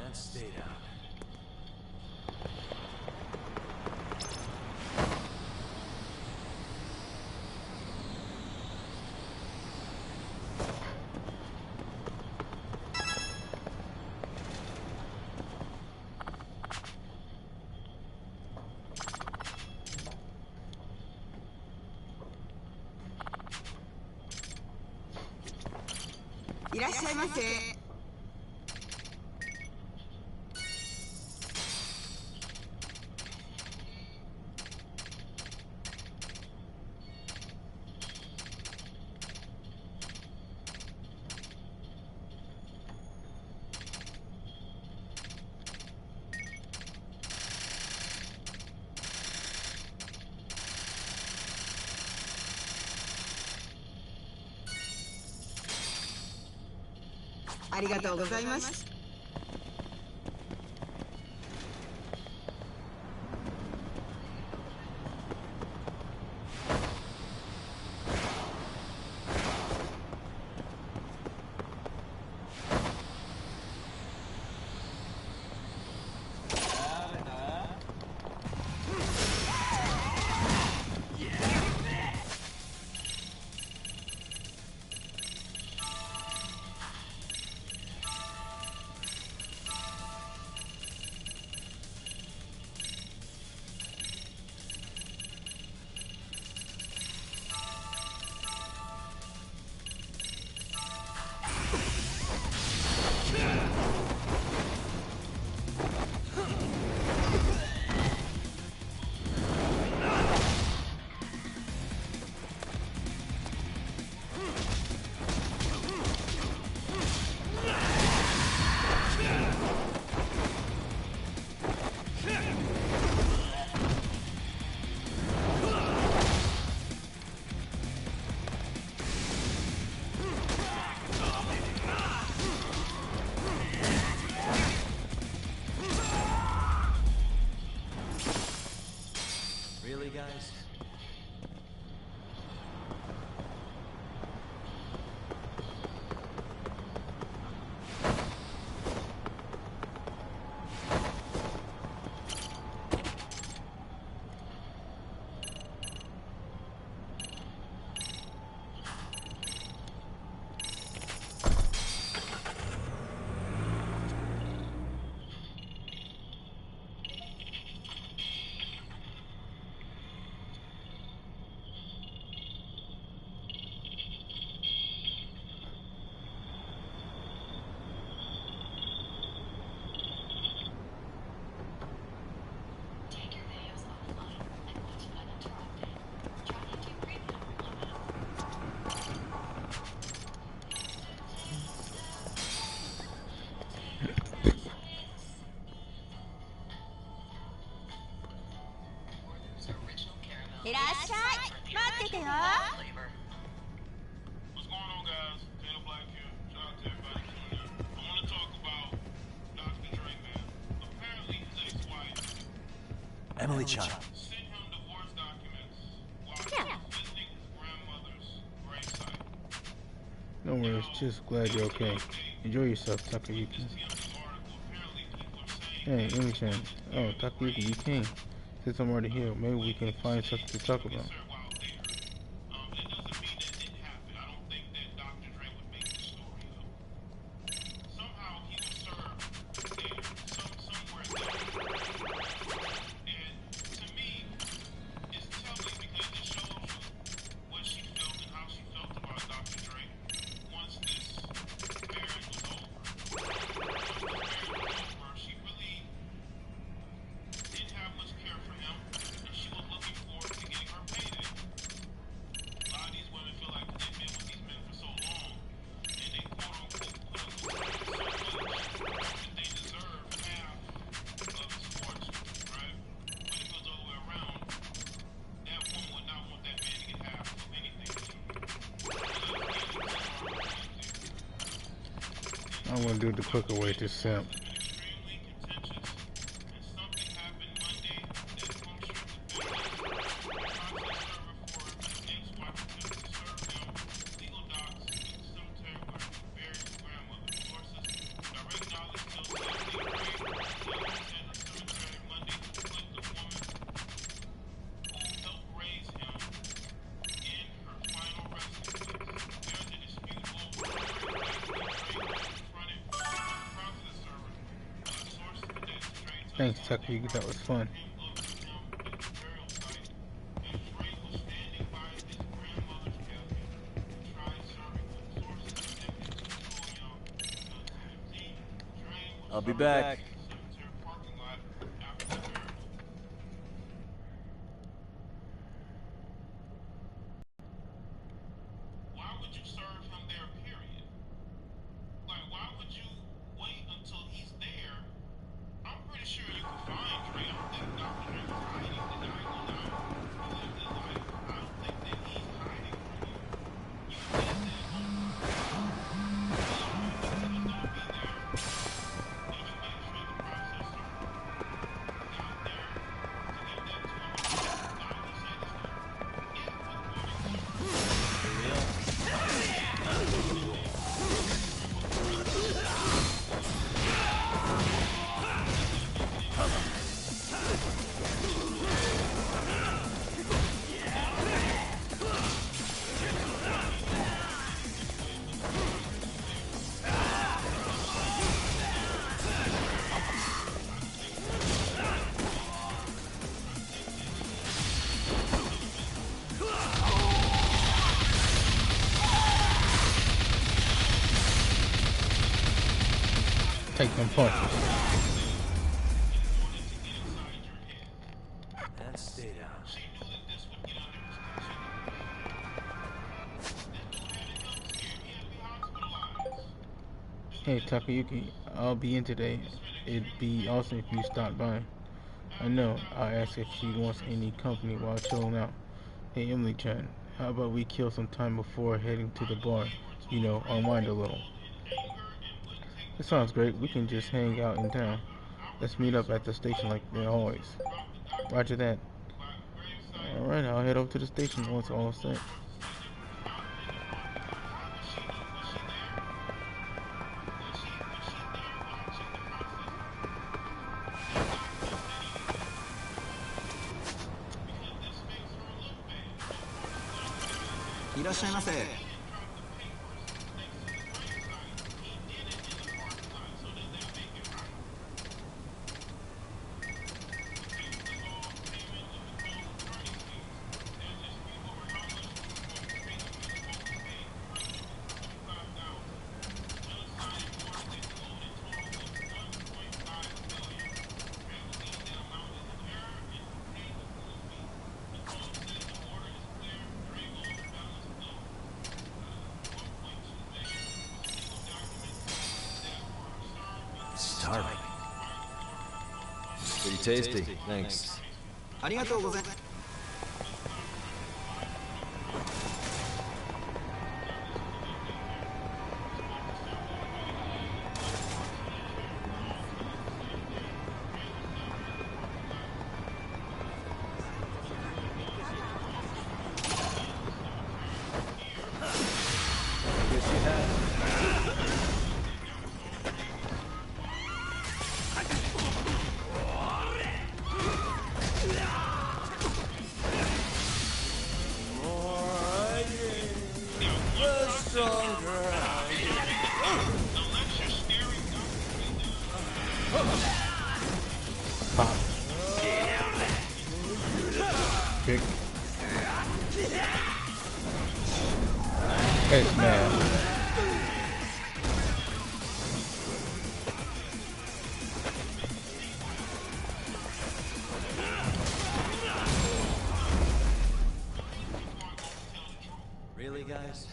And stay down. Really, guys? Emily-chan. Yeah. No worries, just glad you're okay. Enjoy yourself, Takayuki. Hey, Emi-chan. Oh, Takayuki, you came. Since I'm already here, maybe we can find something to talk about. I'm gonna do it the quicker way to simp. Thanks, Takayuki, that was fun. I'll be back. Take them punches. And stay down. Hey, Takayuki, I'll be in today. It'd be awesome if you stopped by. I know, I'll ask if she wants any company while chilling out. Hey, Emily-chan, how about we kill some time before heading to the bar? You know, unwind a little. That sounds great. We can just hang out in town. Let's meet up at the station like always. Roger that. Alright, I'll head over to the station once all set. Starving. Pretty tasty, thanks. ありがとうございます。Kick. Hey, man. Really, guys?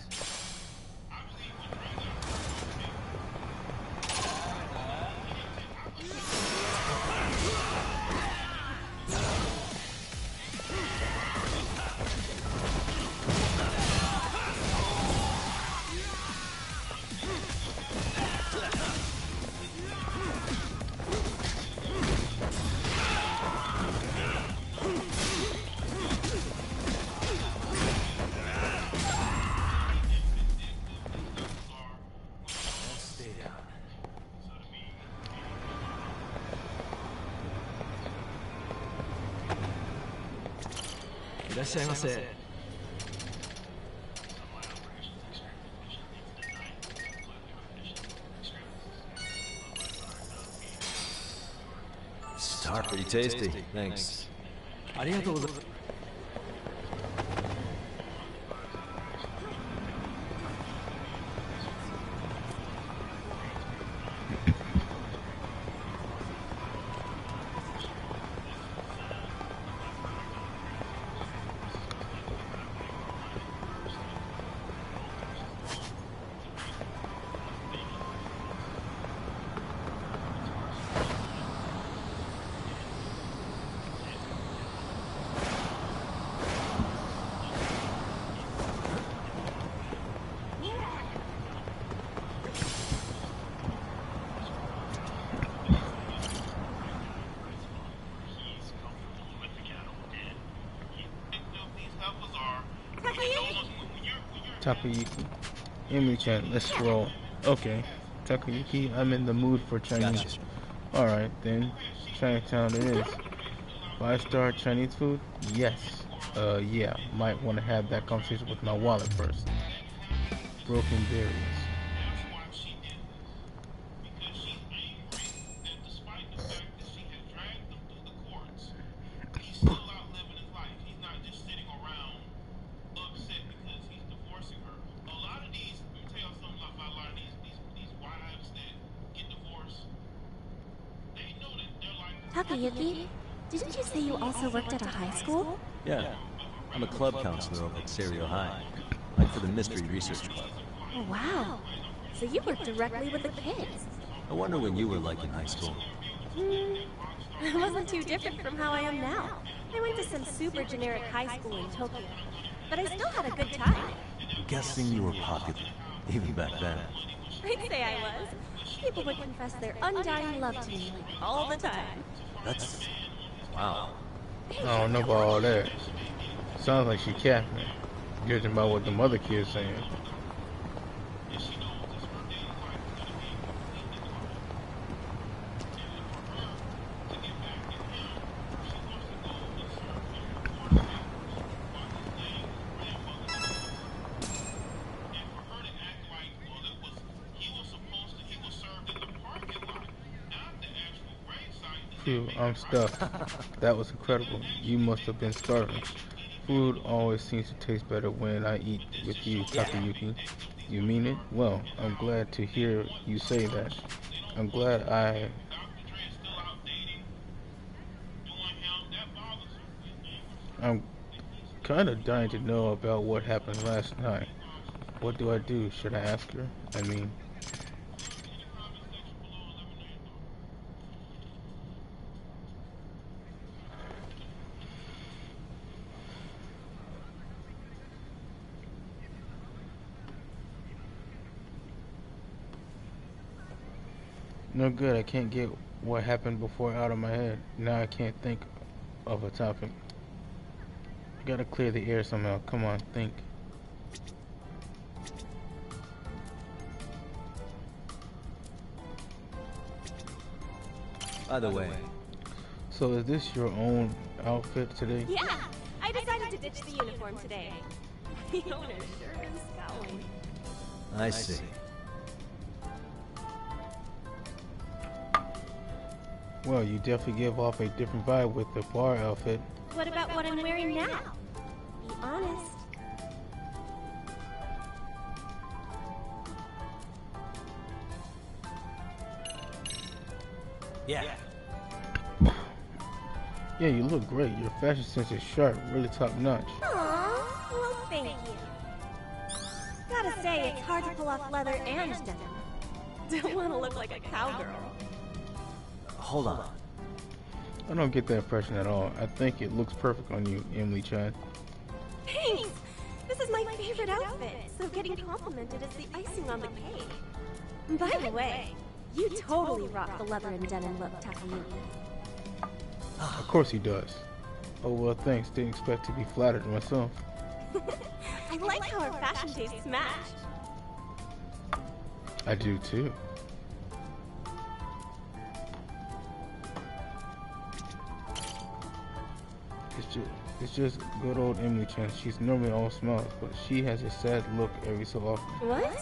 Star, pretty tasty, thanks. ありがとうございます。Takayuki. Emily-chan, let's roll. Okay. Takayuki, I'm in the mood for Chinese. Gotcha. Alright, then. Chinatown it is. 5-star Chinese food? Yes. Yeah. Might want to have that conversation with my wallet first. Broken berries. Takayuki, didn't you say you also worked at a high school? Yeah, I'm a club counselor over at Serio High, like for the Mystery Research Club. Oh, wow. So you work directly with the kids. I wonder what you were like in high school. I wasn't too different from how I am now. I went to some super generic high school in Tokyo, but I still had a good time. I'm guessing you were popular, even back then. I'd say I was. People would confess their undying love to me all the time. That's... wow. I don't know about all that. Sounds like she capped me, judging by what the mother kid's saying. Phew, I'm stuffed. That was incredible. You must have been starving. Food always seems to taste better when I eat with you, Takayuki. You mean it? Well, I'm glad to hear you say that. I'm glad I'm kind of dying to know about what happened last night. What do I do? Should I ask her? I mean... No good, I can't get what happened before out of my head. Now I can't think of a topic. I gotta clear the air somehow. Come on, think. By the way. So is this your own outfit today? Yeah! I decided to ditch the uniform today. The owner sure is scowling. I see. Well, you definitely give off a different vibe with the bar outfit. What about what I'm wearing now? Be honest. Yeah. Yeah, you look great. Your fashion sense is sharp, really top notch. Aww, well thank you. Gotta say, it's hard to pull off leather and denim. Don't want to look like a cowgirl. Hold on. I don't get that impression at all. I think it looks perfect on you, Emily-chan. Thanks! This is my favorite outfit, so getting complimented is the icing on the cake. By the way, you totally rock the leather and denim look, Takayuki. Of course he does. Oh well, thanks. Didn't expect to be flattered myself. I like how our fashion tastes match. I do too. It's just good old Emily-chan. She's normally all smiles, but she has a sad look every so often. What?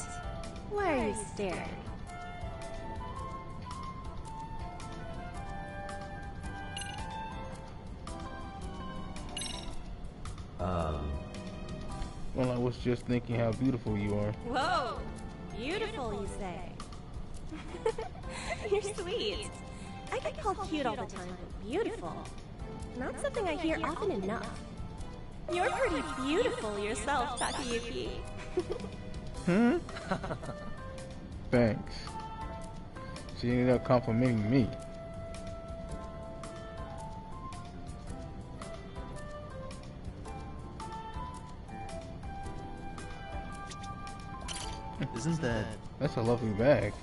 Why are you staring? Well, I was just thinking how beautiful you are. Whoa! Beautiful, you say? You're sweet. I get called cute all the time, but beautiful. Not something I hear often enough. You're pretty beautiful yourself, Takayuki. Thanks. She ended up complimenting me. Isn't that... That's a lovely bag.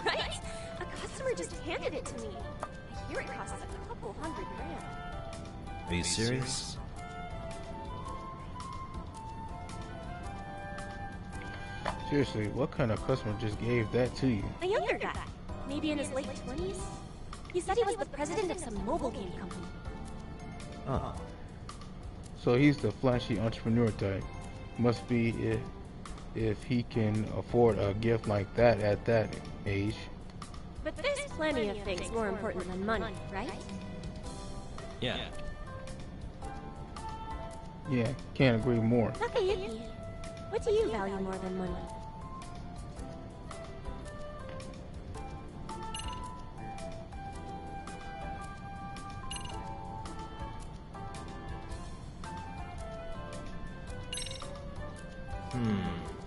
Right? A customer just handed it to me. I hear it costs a couple $100,000. Are you serious? Seriously, what kind of customer just gave that to you? A younger guy. Maybe in his late 20s. He said he was the president of some mobile game company. Oh. So he's the flashy entrepreneur type. Must be if he can afford a gift like that at that age. But there's plenty of things more important than money, right? Yeah. Yeah, can't agree more. Takayuki, what do you value more than money?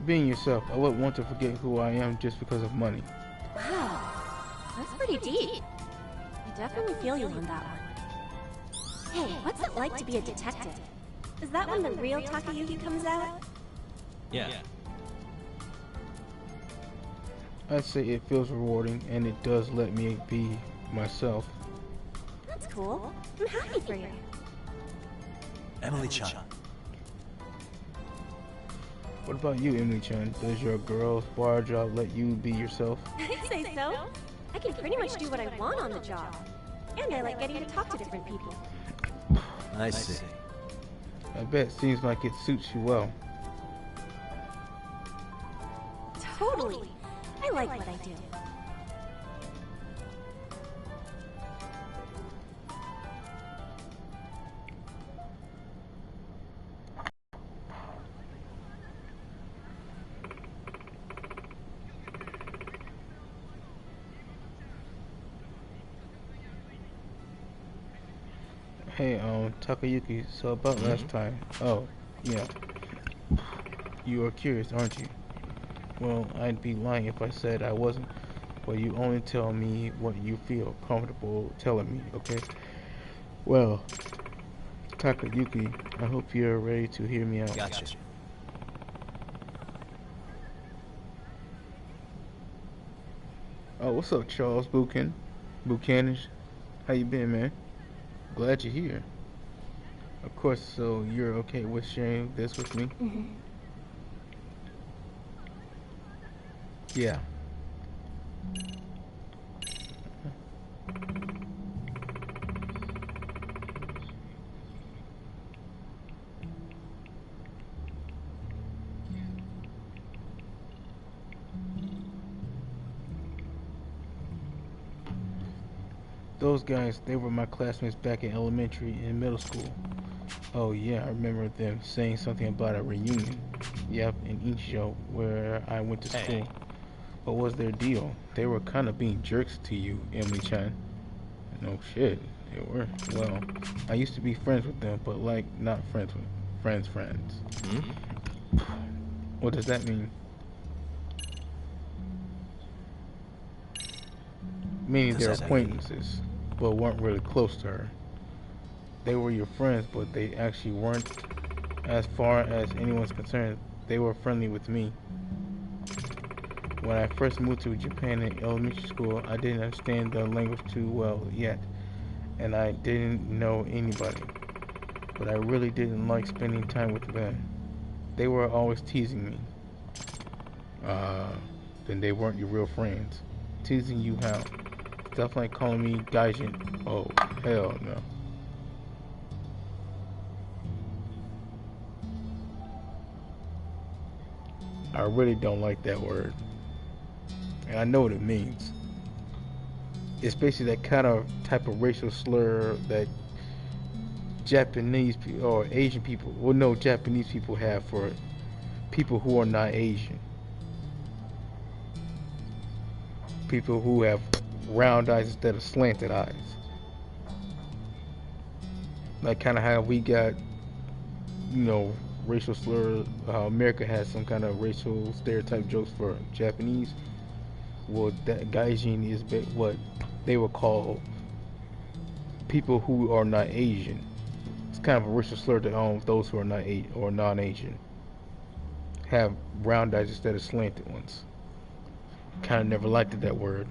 Being yourself. I wouldn't want to forget who I am just because of money. Wow, that's pretty deep. I definitely feel you on that one. Hey, what's it like to be a detective? Is that when the real Takayuki comes out? Yeah. I'd say it feels rewarding, and it does let me be myself. That's cool. I'm happy for you. Emily-chan. What about you, Emily-chan? Does your girl's bar job let you be yourself? I'd say so. I can pretty much do what I want on the job. And I like getting to talk to different people. I see. I bet. Seems like it suits you well. Totally. I like what I do. Hey, Takayuki, so about last time. Oh, yeah. You are curious, aren't you? Well, I'd be lying if I said I wasn't. But you only tell me what you feel comfortable telling me, okay? Well, Takayuki, I hope you're ready to hear me out. Gotcha. Oh, what's up, Charles Buchanan? How you been, man? Glad you're here. Of course, so you're okay with sharing this with me? Yeah. Those guys, they were my classmates back in elementary and middle school. Oh yeah, I remember them saying something about a reunion. Yep, in Ichijo, where I went to school. What was their deal? They were kind of being jerks to you, Emily-chan. No shit, they were. Well, I used to be friends with them, but like, not friends with friends. What does that mean? Meaning they're acquaintances, but weren't really close to her. They were your friends, but they actually weren't. As far as anyone's concerned, they were friendly with me. When I first moved to Japan in elementary school, I didn't understand the language too well yet, and I didn't know anybody. But I really didn't like spending time with them. They were always teasing me. Then they weren't your real friends. Teasing you how? Stuff like calling me gaijin. Oh, hell no. I really don't like that word. And I know what it means. It's basically that kind of type of racial slur that Japanese people or Asian people, well, no, Japanese people have for people who are not Asian. People who have round eyes instead of slanted eyes. Like kind of how we got, you know, racial slur, how America has some kind of racial stereotype jokes for Japanese. Well, that gaijin is what they would call people who are not Asian. It's kind of a racial slur to those who are not or non-Asian. Have round eyes instead of slanted ones. Kind of never liked that word.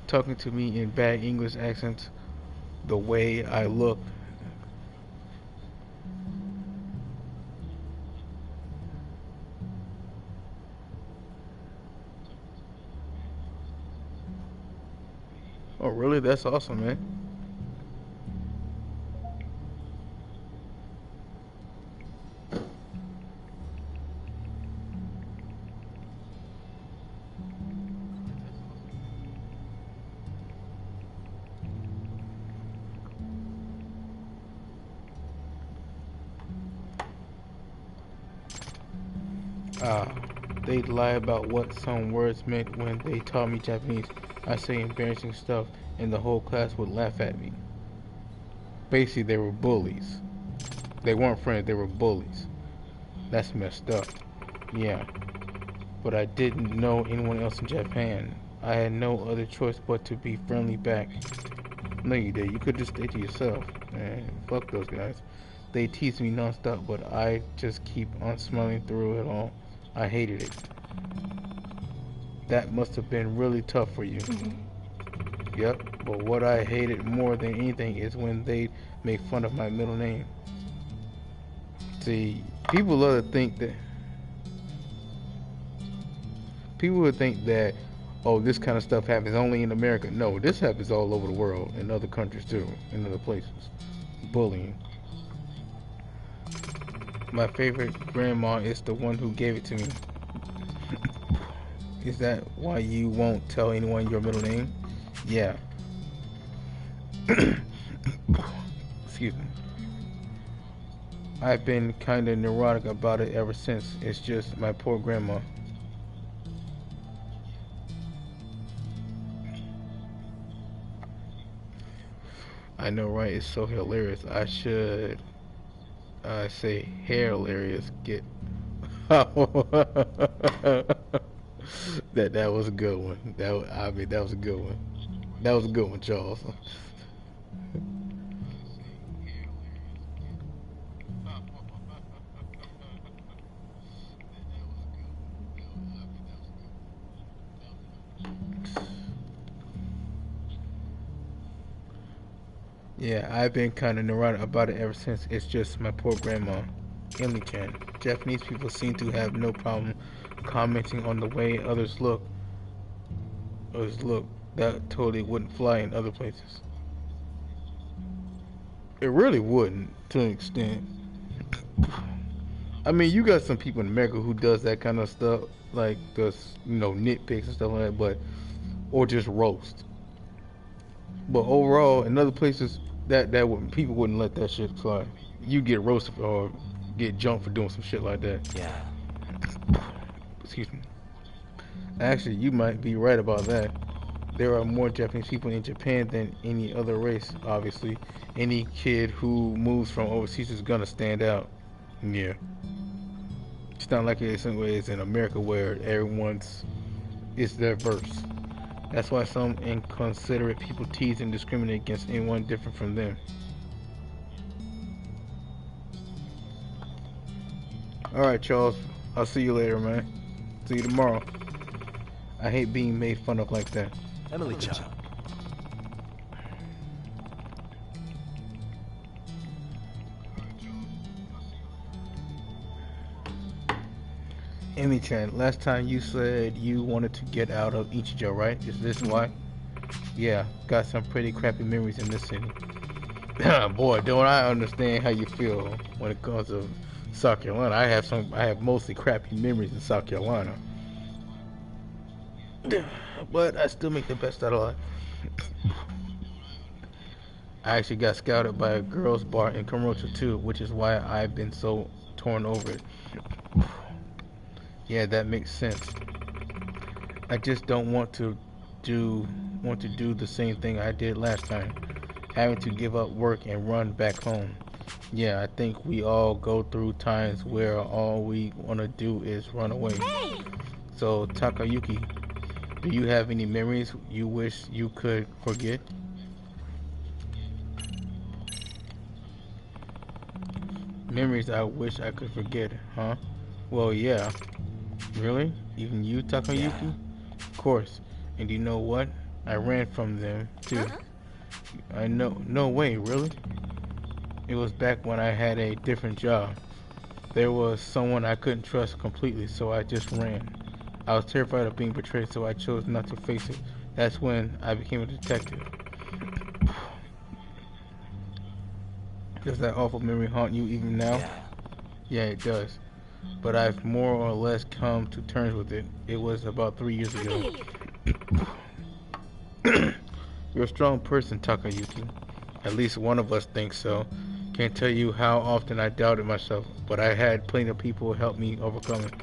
Talking to me in bad English accents, the way I look. Oh, really? That's awesome, man. They'd lie about what some words meant when they taught me Japanese. I say embarrassing stuff, and the whole class would laugh at me. Basically, they were bullies. They weren't friends, they were bullies. That's messed up. Yeah. But I didn't know anyone else in Japan. I had no other choice but to be friendly back. No, you did. You could just stay to yourself. Man, fuck those guys. They teased me nonstop, but I just keep on smiling through it all. I hated it. That must have been really tough for you. Yep, but what I hated more than anything is when they make fun of my middle name. See, people love to think that people would think that, oh, this kind of stuff happens only in America. No, this happens all over the world, in other countries too, in other places. Bullying. My favorite grandma is the one who gave it to me. Is that why you won't tell anyone your middle name? Yeah. Excuse me. I've been kinda neurotic about it ever since. It's just my poor grandma. I know, right? It's so hilarious. I should say hilarious. Get that was a good one. That was a good one. That was a good one, Charles. Yeah, I've been kind of neurotic about it ever since. It's just my poor grandma, Emily-chan. Japanese people seem to have no problem commenting on the way others look. That totally wouldn't fly in other places. It really wouldn't, to an extent. I mean, you got some people in America who does that kind of stuff, like does nitpicks and stuff like that, but or just roast. But overall, in other places, people wouldn't let that shit fly. You get roasted or get jumped for doing some shit like that. Yeah. Excuse me. Actually, you might be right about that. There are more Japanese people in Japan than any other race, obviously. Any kid who moves from overseas is gonna stand out. Yeah. It's not like it's in America where it's diverse. That's why some inconsiderate people tease and discriminate against anyone different from them. Alright, Charles. I'll see you later, man. See you tomorrow. I hate being made fun of like that. Emily-chan. Emily-chan, last time you said you wanted to get out of Ichijo, right? Is this why? Yeah, got some pretty crappy memories in this city. Boy, don't I understand how you feel when it comes to South Carolina. I have mostly crappy memories in South Carolina. But I still make the best out of life. I actually got scouted by a girls' bar in Kamurocho too, which is why I've been so torn over it. Yeah, that makes sense. I just don't want to do the same thing I did last time, having to give up work and run back home. Yeah, I think we all go through times where all we want to do is run away. Hey! So, Takayuki, do you have any memories you wish you could forget? Memories I wish I could forget, huh? Well, yeah. Really? Even you, Takayuki? Yeah. Of course. And you know what? I ran from them, too. I know. No way, really? It was back when I had a different job. There was someone I couldn't trust completely, so I just ran. I was terrified of being betrayed, so I chose not to face it. That's when I became a detective. Does that awful memory haunt you even now? Yeah, it does. But I've more or less come to terms with it. It was about 3 years ago. You're a strong person, Takayuki. At least one of us thinks so. Can't tell you how often I doubted myself, but I had plenty of people help me overcome it.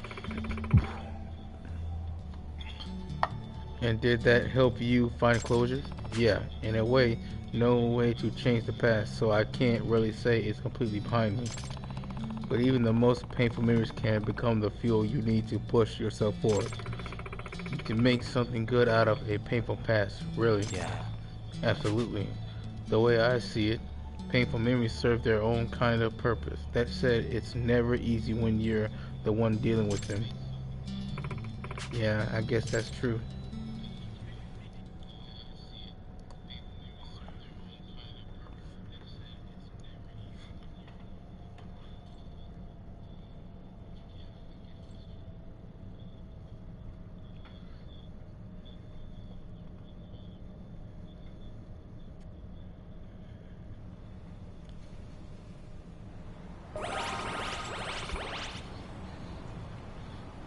And did that help you find closure? Yeah, in a way, no way to change the past, so I can't really say it's completely behind me. But even the most painful memories can become the fuel you need to push yourself forward. You can make something good out of a painful past, really. Yeah. Absolutely. The way I see it, painful memories serve their own kind of purpose. That said, it's never easy when you're the one dealing with them. Yeah, I guess that's true.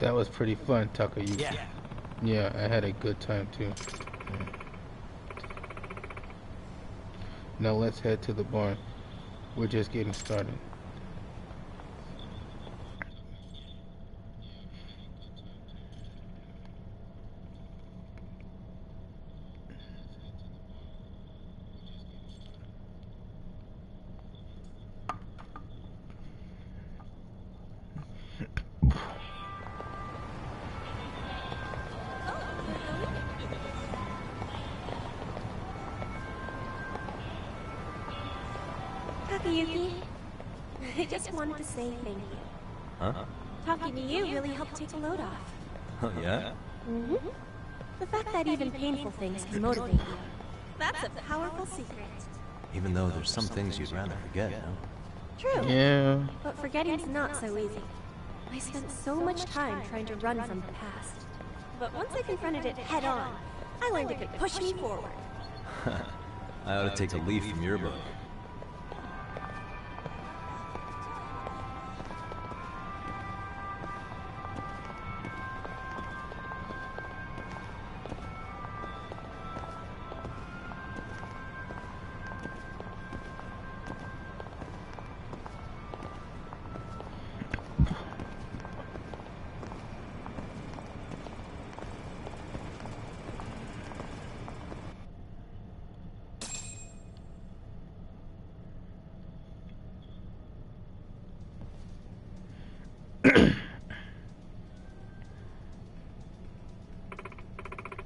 That was pretty fun, Takayuki. Yeah. Yeah, I had a good time too. Now let's head to the barn. We're just getting started. Takayuki, I just wanted to say thank you. Huh? Talking to you really helped take a load off. Oh, yeah? Mm-hmm. The fact that even painful things can motivate you. That's a powerful secret. Even though there's some things you'd rather forget, no? True. Yeah. But forgetting's not so easy. I spent so much time trying to run from the past. But once I confronted it head on, I learned it could push me forward. I ought to take a leaf from your book.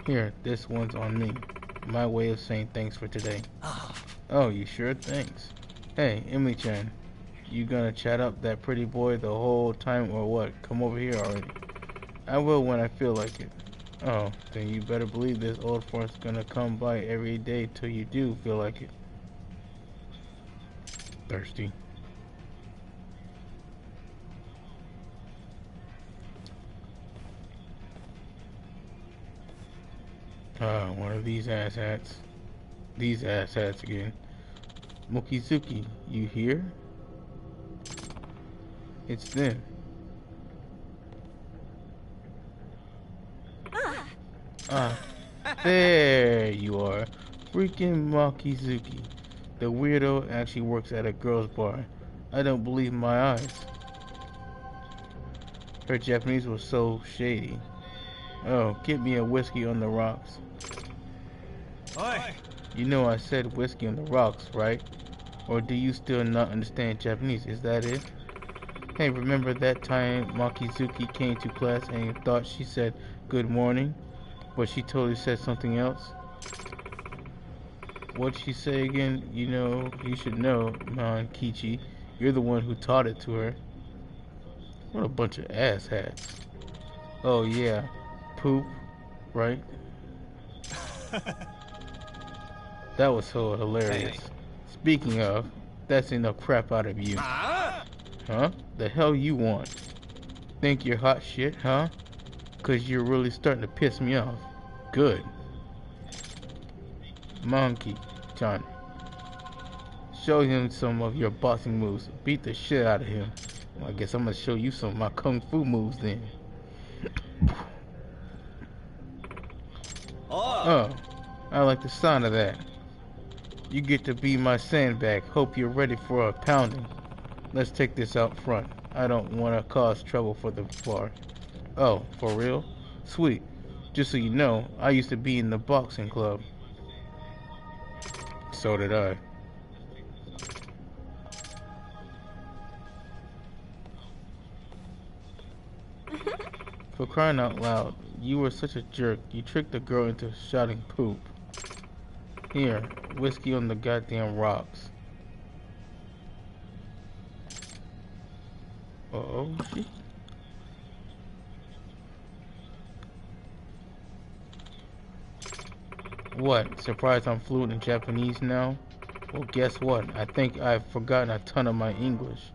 Here, this one's on me. My way of saying thanks for today. Oh, you sure? Thanks. Hey, Emily-chan, you gonna chat up that pretty boy the whole time or what? Come over here already. I will when I feel like it. Oh, then you better believe this old fart's gonna come by every day till you do feel like it. Thirsty. One of these asshats. These asshats again. Mokizuki, you here? It's them. There you are. Freaking Mokizuki. The weirdo actually works at a girl's bar. I don't believe my eyes. Her Japanese was so shady. Oh, get me a whiskey on the rocks. Oi! You know I said whiskey on the rocks, right? Or do you still not understand Japanese? Is that it? Hey, remember that time Mokizuki came to class and thought she said good morning, but she totally said something else? What'd she say again? You know, you should know, Kichi. You're the one who taught it to her. What a bunch of asshats. Oh yeah, poop, right? That was so hilarious. Hey. Speaking of, that's enough crap out of you. Huh? The hell you want? Think you're hot shit, huh? 'Cause you're really starting to piss me off. Good. Monkey-chan. Show him some of your boxing moves. Beat the shit out of him. Well, I guess I'm gonna show you some of my kung fu moves then. Oh, I like the sound of that. You get to be my sandbag. Hope you're ready for a pounding. Let's take this out front. I don't want to cause trouble for the bar. Oh, for real? Sweet. Just so you know, I used to be in the boxing club. So did I. For crying out loud, you were such a jerk. You tricked the girl into shouting poop. Here, whiskey on the goddamn rocks. Uh-oh, shit. What? Surprised I'm fluent in Japanese now? Well, guess what? I think I've forgotten a ton of my English.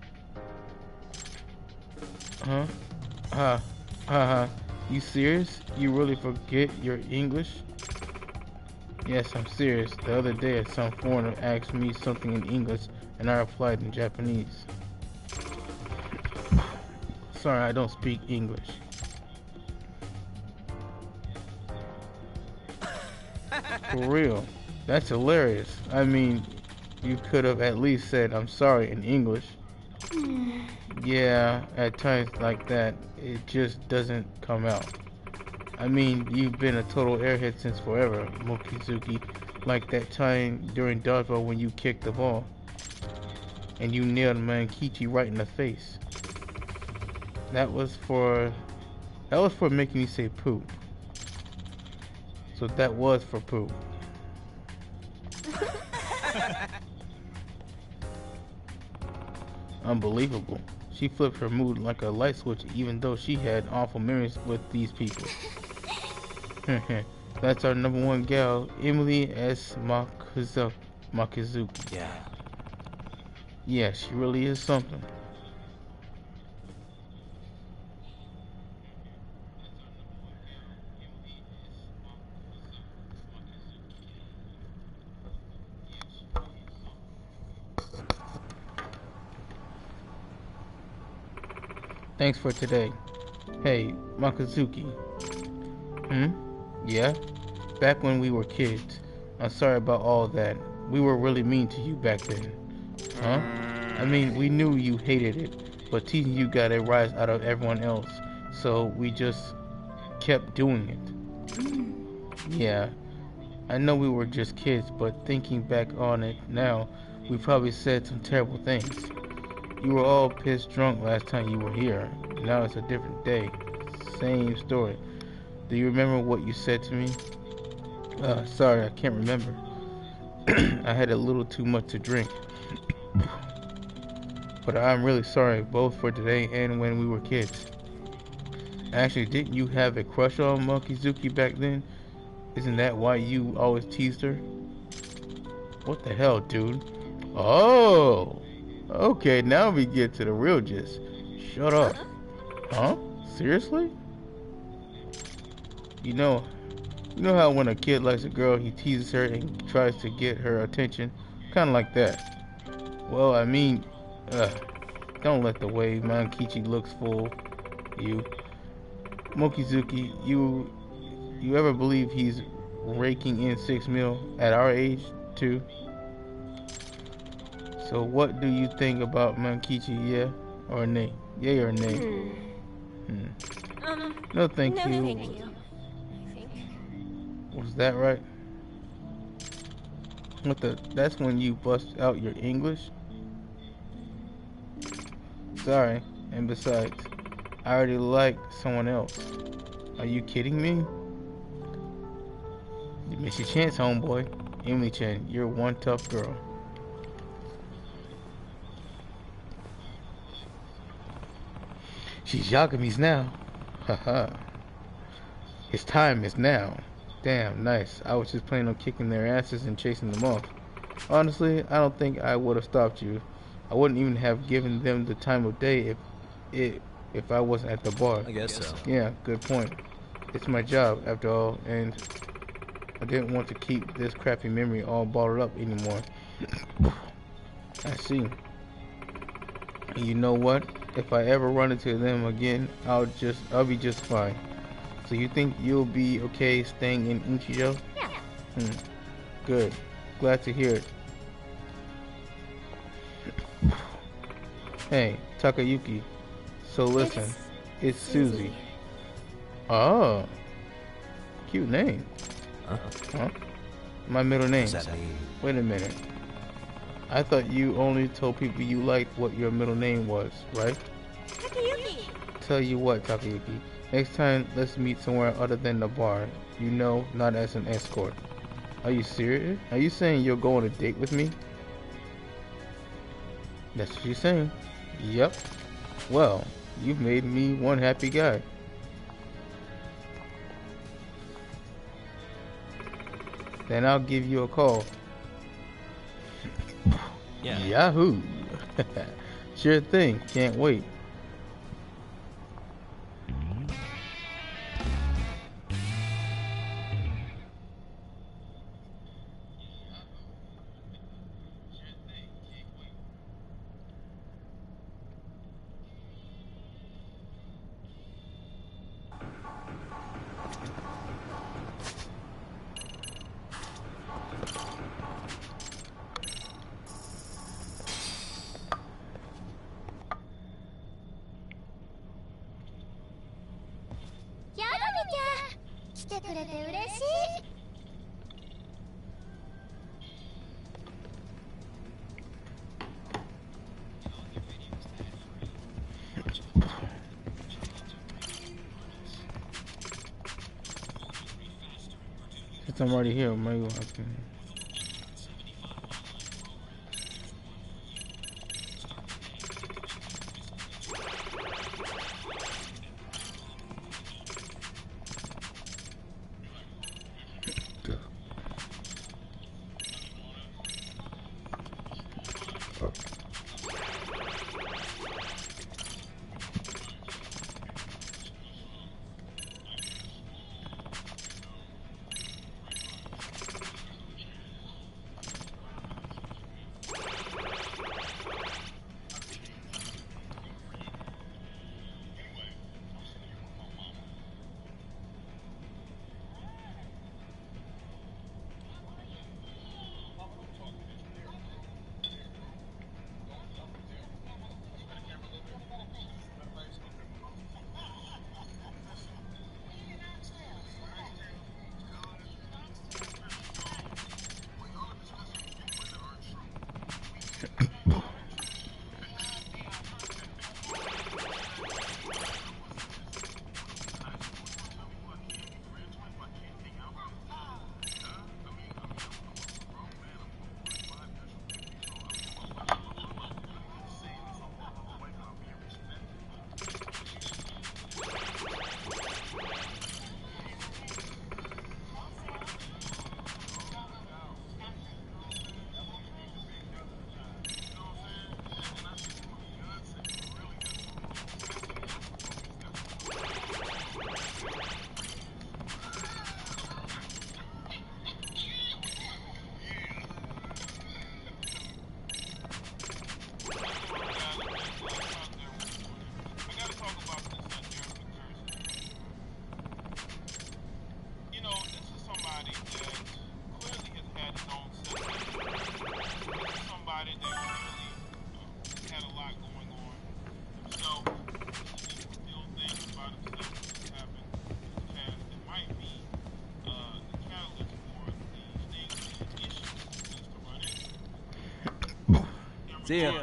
Huh? Ha. Haha. You serious? You really forget your English? Yes, I'm serious. The other day, some foreigner asked me something in English, and I replied in Japanese. Sorry, I don't speak English. For real. That's hilarious. I mean, you could have at least said I'm sorry in English. Yeah, at times like that, it just doesn't come out. I mean, you've been a total airhead since forever, Mokizuki. Like that time during dodgeball when you kicked the ball and you nailed Mankichi right in the face. That was for making me say poop. So that was for poop. Unbelievable. She flipped her mood like a light switch even though she had awful memories with these people. That's our number one gal, Emily S. Makizuki. Yeah. Yeah, she really is something. Thanks for today. Hey, Makazuki. Yeah? Back when we were kids. I'm sorry about all that. We were really mean to you back then. Huh? I mean, we knew you hated it, but teasing you got a rise out of everyone else, so we just kept doing it. Yeah, I know we were just kids, but thinking back on it now, we probably said some terrible things. You were all pissed drunk last time you were here. Now it's a different day. Same story. Do you remember what you said to me? Sorry, I can't remember. I had a little too much to drink. But I'm really sorry, both for today and when we were kids. Actually, didn't you have a crush on Mokizuki back then? Isn't that why you always teased her? What the hell, dude? Oh! Okay, now we get to the real gist. Shut up. Huh? Seriously? You know how when a kid likes a girl, he teases her and tries to get her attention? Kinda like that. Well, I mean, don't let the way Mankichi looks fool you. Mokizuki, you ever believe he's raking in 6 mil at our age, too? So what do you think about Mankichi, yeah or nay? Yay or nay? No thank you. No thank you, I think. Was that right? That's when you bust out your English? Sorry, and besides, I already like someone else. Are you kidding me? You missed your chance, homeboy. Emily-chan, you're one tough girl. She's Yagami's now. Haha. His time is now. Damn, nice. I was just planning on kicking their asses and chasing them off. Honestly, I don't think I would have stopped you. I wouldn't even have given them the time of day if I wasn't at the bar. I guess so. Yeah, good point. It's my job, after all, and I didn't want to keep this crappy memory all bottled up anymore. I see. And you know what? If I ever run into them again, I'll be just fine. So you think you'll be okay staying in Ichijo? Yeah. Good. Glad to hear it. Hey, Takayuki. So listen, it's Susie. Oh, cute name. Huh? My middle name. What does that mean? Wait a minute. I thought you only told people you liked what your middle name was, right? Takayuki! Tell you what, Takayuki. Next time, let's meet somewhere other than the bar. You know, not as an escort. Are you serious? Are you saying you'll go on a date with me? That's what you're saying. Yep. Well, you've made me one happy guy. Then I'll give you a call. Yeah. Yahoo! Sure thing. Can't wait. てくれて嬉しい。Since I'm already here, maybe I can. See ya.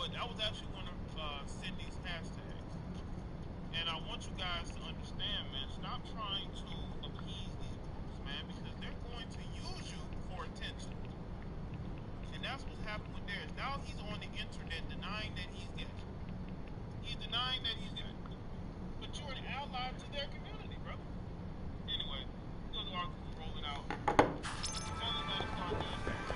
That was actually one of Sydney's hashtags. And I want you guys to understand, man, stop trying to appease these groups, man, because they're going to use you for attention. And that's what's happened with theirs. Now he's on the internet denying that he's gay. He's denying that he's gay. But you're an ally to their community, brother. Anyway, those articles rolling out. Tell us how to start doing things.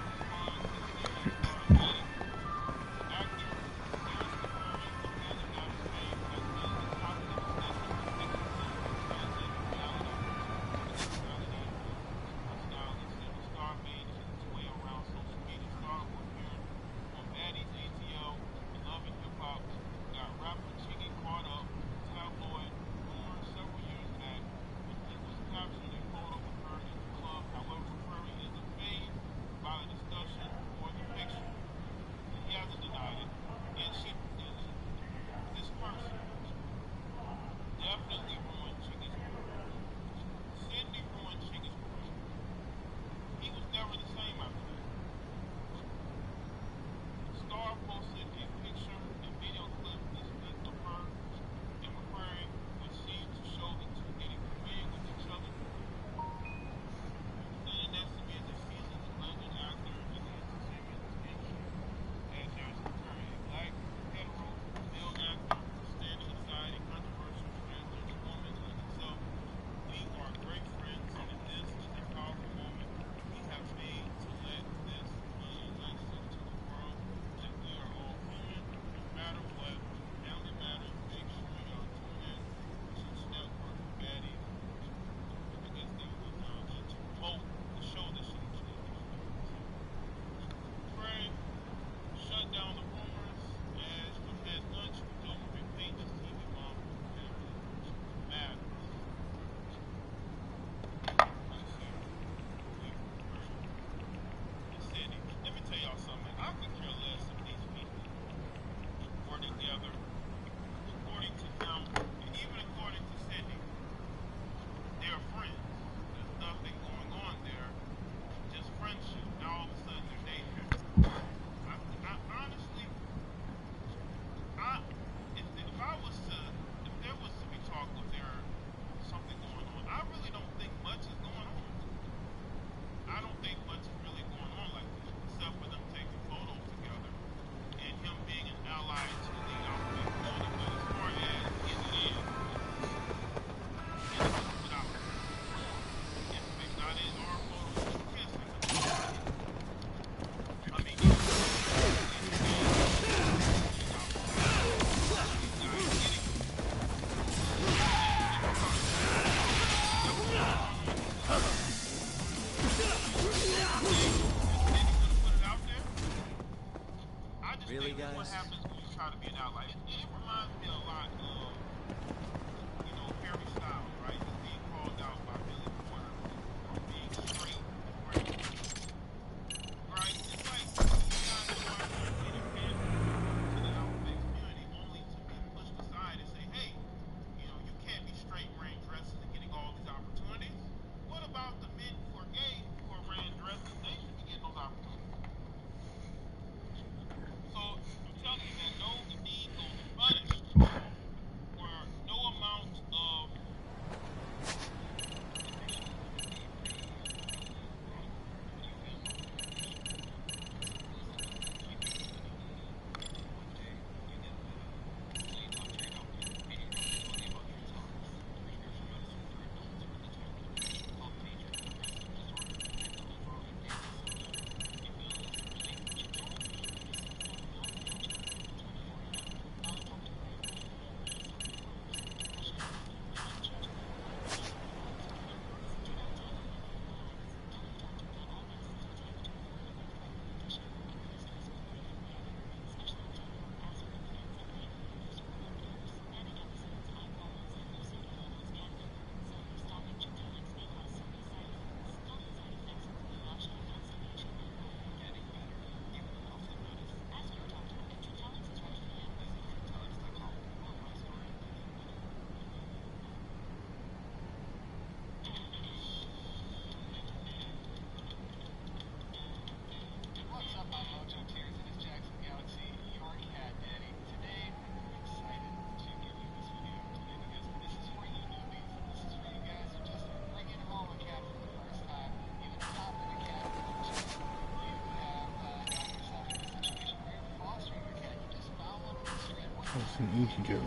It's an easy drill.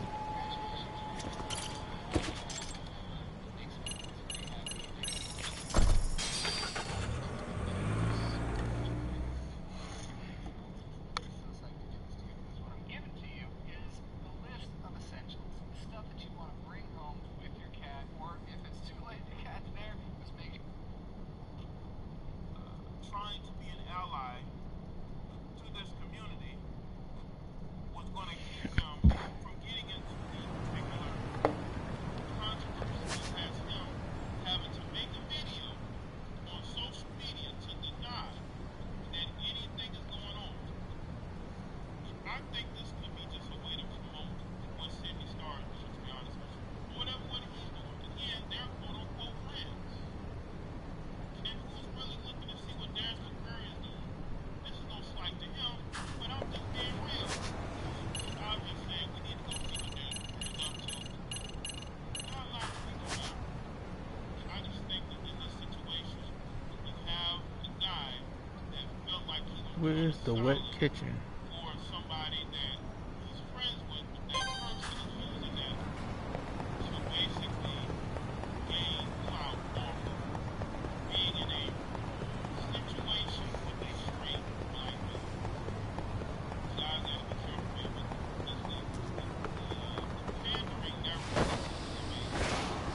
Trying to be an ally to this community was going to keep him from getting into these particular controversies, as him having to make a video on social media to deny that anything is going on. I think this could be just a way to promote what Sydney started, to be honest with you. Whatever what he's doing. Again, they're quote unquote friends. And who's really looking to see what Darren McCurry is doing? This is no slight to him, but I'm just being real. I'm just saying we need to go see what Darren McCurry is up to. Not a lot of people know. And I just think that in this situation, you have a guy that felt like he was Where's the wet kitchen? for somebody that he's friends with, but that person is using that to basically gain clout off of being in a situation with a straight black man. So I gotta be careful here, but the pandering never ceases to amaze.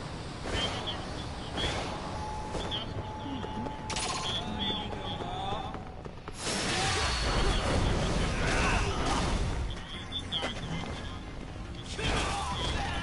Pandering never ceases to amaze. And that's what's going on here. And it failed me.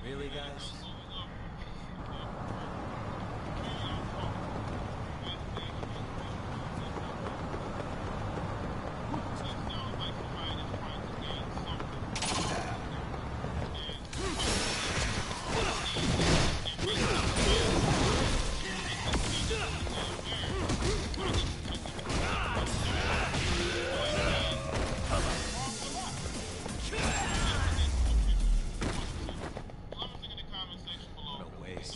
Really, guys? What a waste.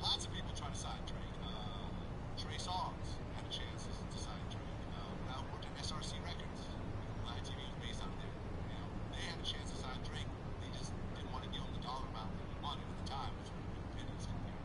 Lots of people try to sign Drake. Trey Songz had a chance to sign Drake. Now worked at SRC Records. Live TV was based out there. You know, they had a chance to sign Drake. They just didn't want to give him the dollar amount that he wanted at the time, which would have been pennies compared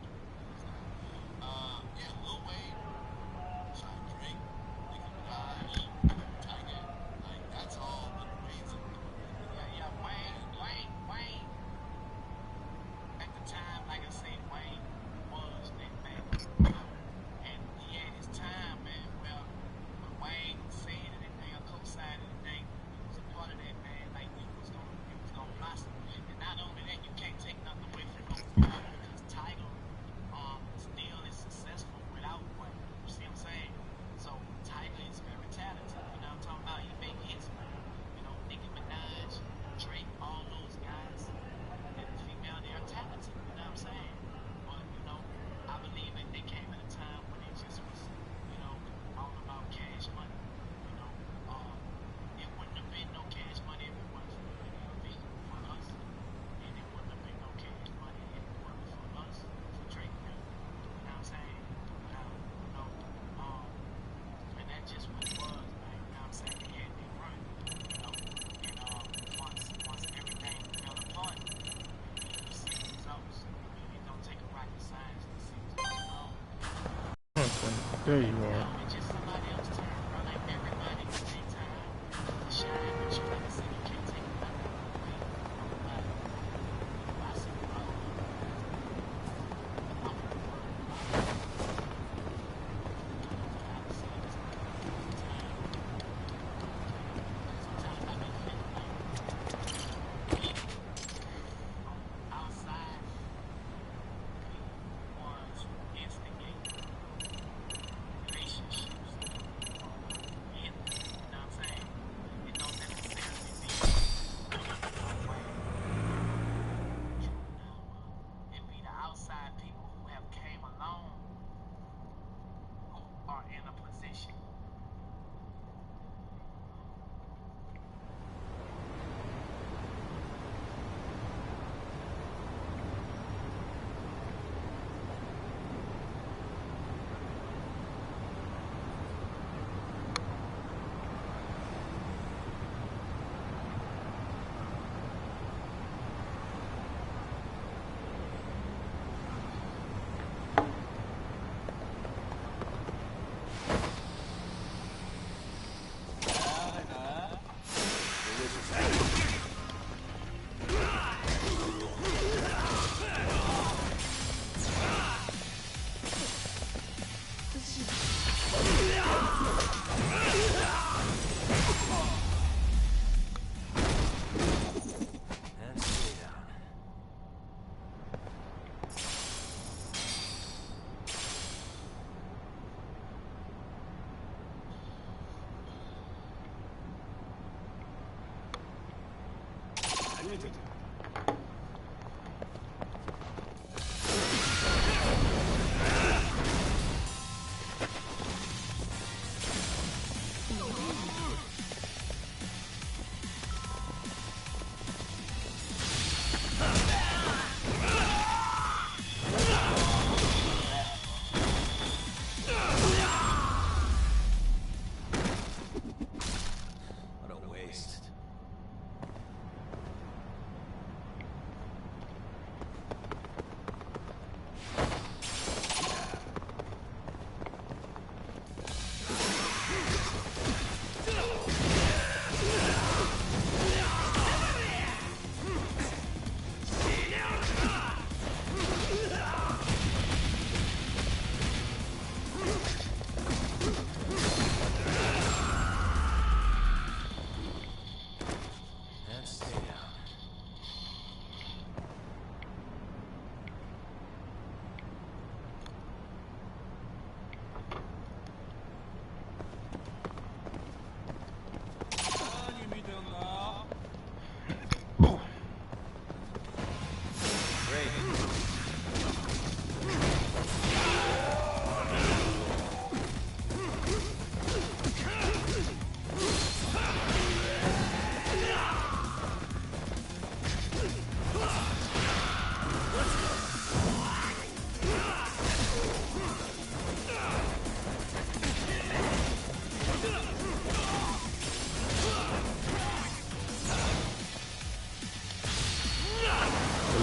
There you are.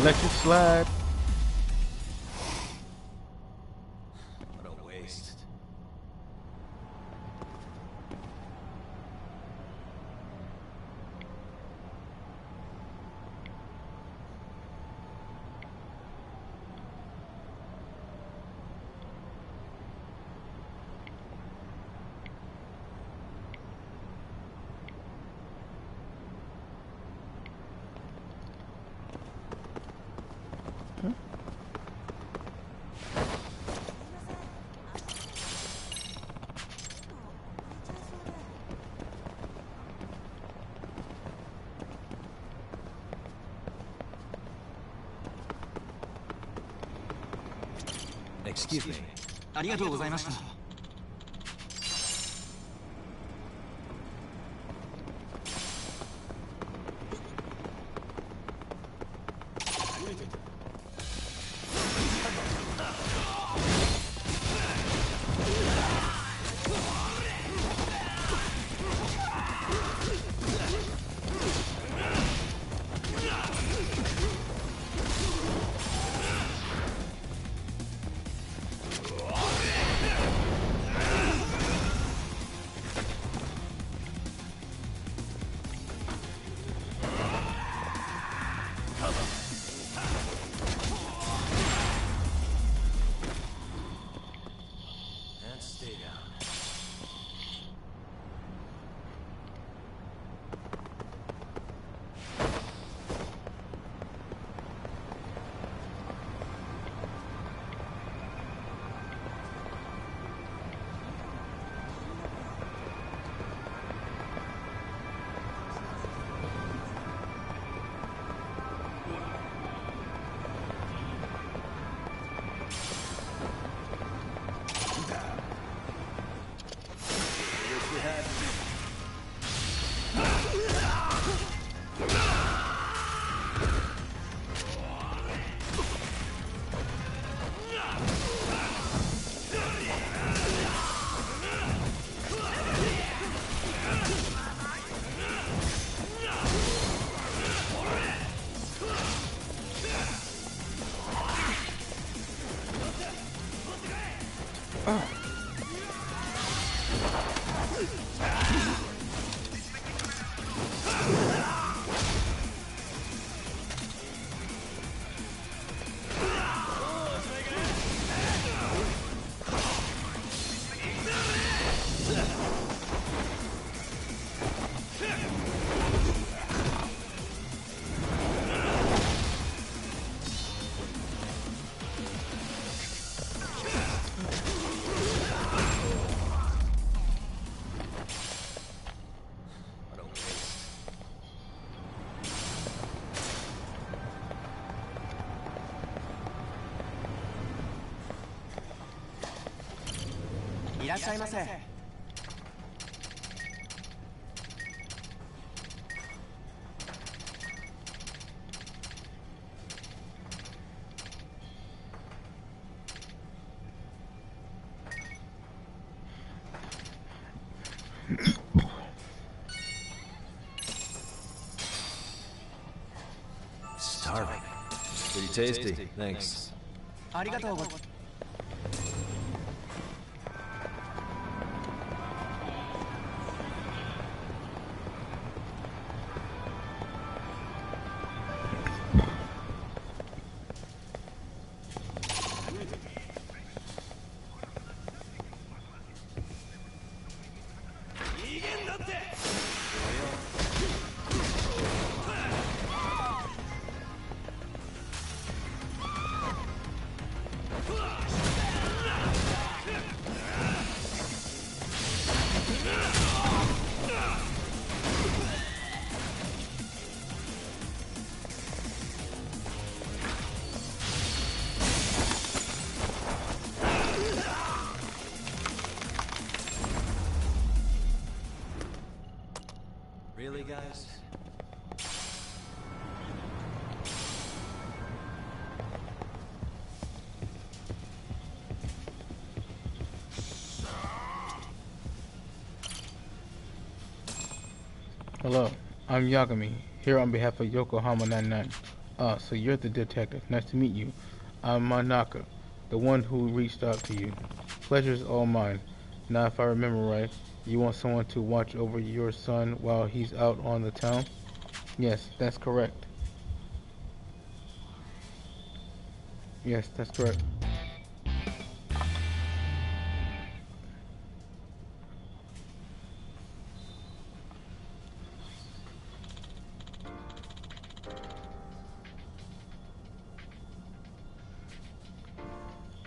Electric slide. What a waste. Excuse me. ありがとうございました。いらっしゃいませ。Starving. Pretty tasty. Thanks. ありがとうございます。Really, guys? Hello, I'm Yagami, here on behalf of Yokohama 99. So you're the detective. Nice to meet you. I'm Manaka, the one who reached out to you. Pleasure's all mine. Now, if I remember right, you want someone to watch over your son while he's out on the town? Yes, that's correct. Yes, that's correct.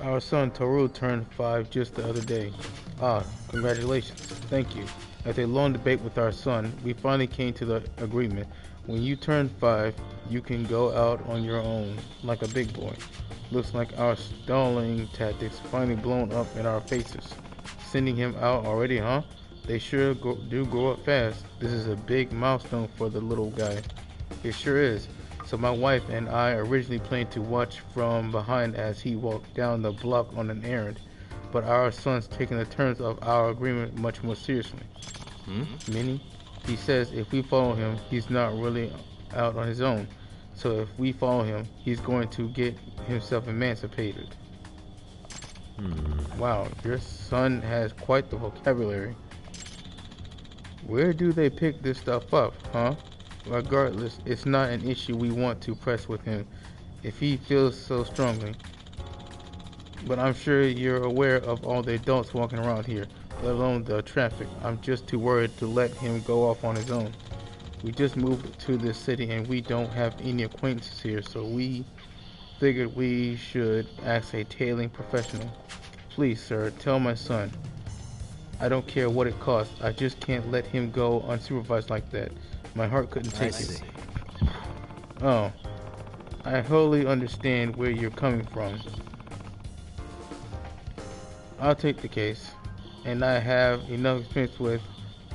Our son Toru turned 5 just the other day. Congratulations. Thank you. After a long debate with our son, we finally came to the agreement. When you turn 5, you can go out on your own, like a big boy. Looks like our stalling tactics finally blown up in our faces. Sending him out already, huh? They sure do grow up fast. This is a big milestone for the little guy. It sure is. So my wife and I originally planned to watch from behind as he walked down the block on an errand, but our son's taking the terms of our agreement much more seriously. Minnie? He says if we follow him, he's not really out on his own. So if we follow him, he's going to get himself emancipated. Wow, your son has quite the vocabulary. Where do they pick this stuff up, huh? Regardless, it's not an issue we want to press with him if he feels so strongly. But I'm sure you're aware of all the adults walking around here, let alone the traffic. I'm just too worried to let him go off on his own. We just moved to this city and we don't have any acquaintances here, so we figured we should ask a tailing professional. Please, sir, tell my son. I don't care what it costs. I just can't let him go unsupervised like that. My heart couldn't take it. Oh, I wholly understand where you're coming from. I'll take the case, and I have enough experience with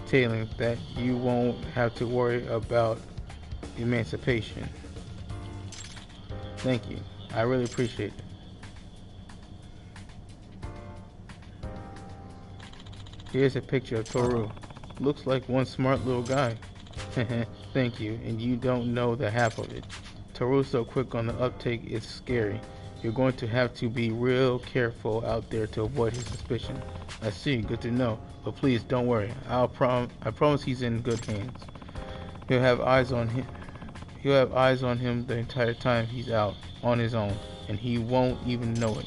tailing that you won't have to worry about emancipation. Thank you. I really appreciate it. Here's a picture of Toru. Looks like one smart little guy. Thank you, and you don't know the half of it. Toru's so quick on the uptake, it's scary. You're going to have to be real careful out there to avoid his suspicion. I see, good to know. But please, don't worry. I promise he's in good hands. He'll have eyes on him. He'll have eyes on him the entire time he's out on his own, and he won't even know it.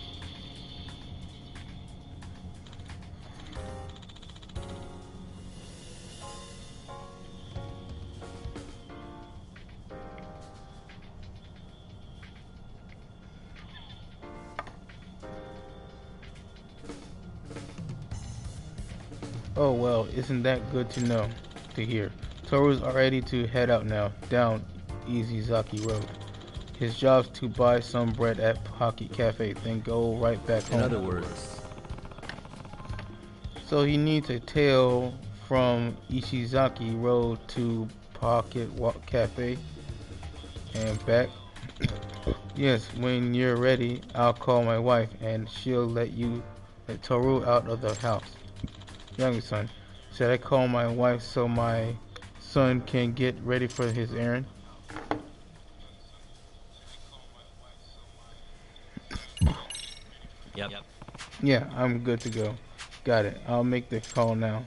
Oh well, isn't that good to know, to hear. Toru's ready to head out now, down Izizaki Road. His job's to buy some bread at Pocket Cafe, then go right back home. In other words... So he needs a tail from Ishizaki Road to Pocket Cafe and back. Yes, when you're ready, I'll call my wife and she'll let Toru out of the house. Youngest son, should I call my wife so my son can get ready for his errand? Yep. Yeah, I'm good to go. Got it. I'll make the call now.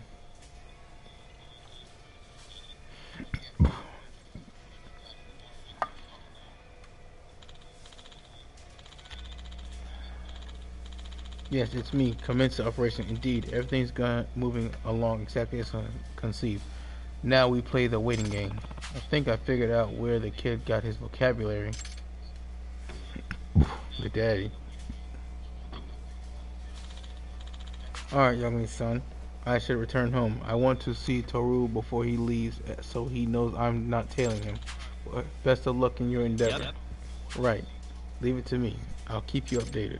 Yes, it's me. Commence the operation. Indeed, everything's moving along exactly as conceived. Now we play the waiting game. I think I figured out where the kid got his vocabulary. The daddy. Alright, young son. I should return home. I want to see Toru before he leaves so he knows I'm not tailing him. Best of luck in your endeavor. Yep. Right. Leave it to me. I'll keep you updated.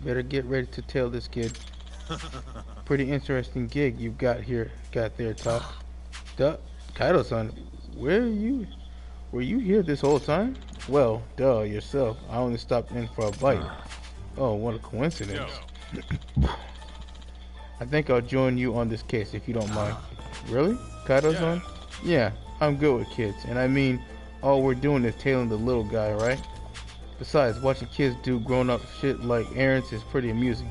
Better get ready to tail this kid. Pretty interesting gig you've got there, Top. Duh, Kaido-san, were you here this whole time? Well, duh, yourself. I only stopped in for a bite. Oh, what a coincidence. I think I'll join you on this case if you don't mind. Really? Kaido-san? Yeah, I'm good with kids. And I mean, all we're doing is tailing the little guy, right? Besides, watching kids do grown-up shit like errands is pretty amusing.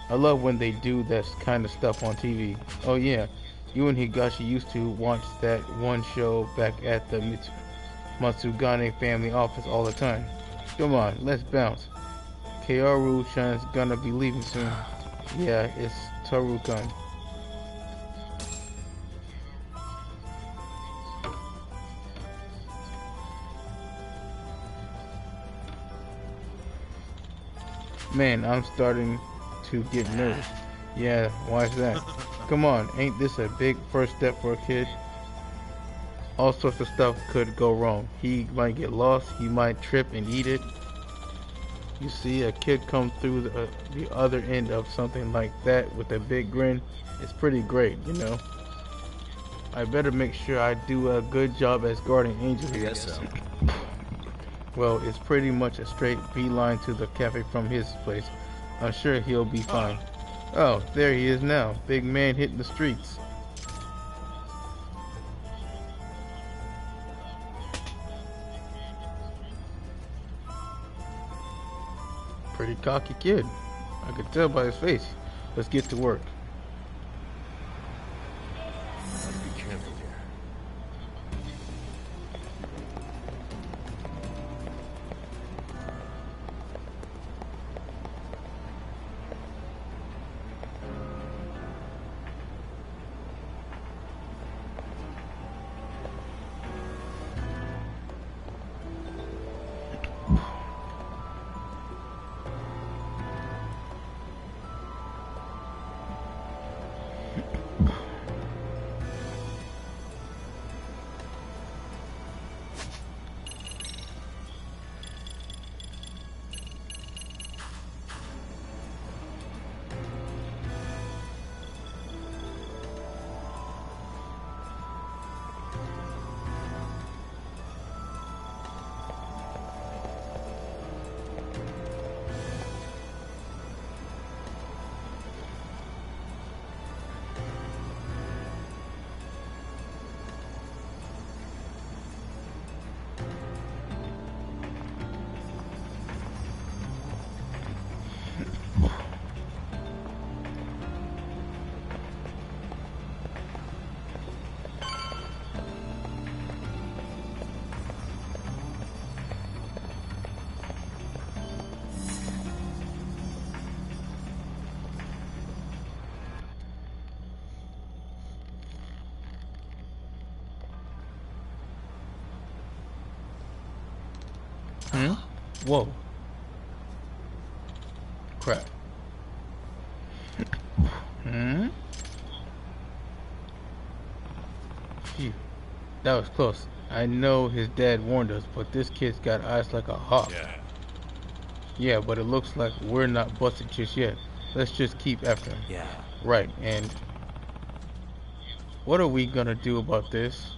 I love when they do that kind of stuff on TV. Oh yeah, you and Higashi used to watch that one show back at the Matsugane family office all the time. Come on, let's bounce. Kaoru-chan's gonna be leaving soon. Yeah, it's Toru-kun. Man, I'm starting to get nervous. Yeah, why's that? Come on, ain't this a big first step for a kid? All sorts of stuff could go wrong. He might get lost, he might trip and eat it. You see a kid come through the other end of something like that with a big grin. It's pretty great, you know. I better make sure I do a good job as guardian angel here. Yes, so. Well, it's pretty much a straight beeline to the cafe from his place. I'm sure he'll be fine. Oh, there he is now. Big man hitting the streets. Pretty cocky kid. I could tell by his face. Let's get to work. Be careful here. Whoa. Crap. Phew. That was close. I know his dad warned us, but this kid's got eyes like a hawk. Yeah, but it looks like we're not busted just yet. Let's just keep after him. Yeah. Right, and what are we gonna do about this?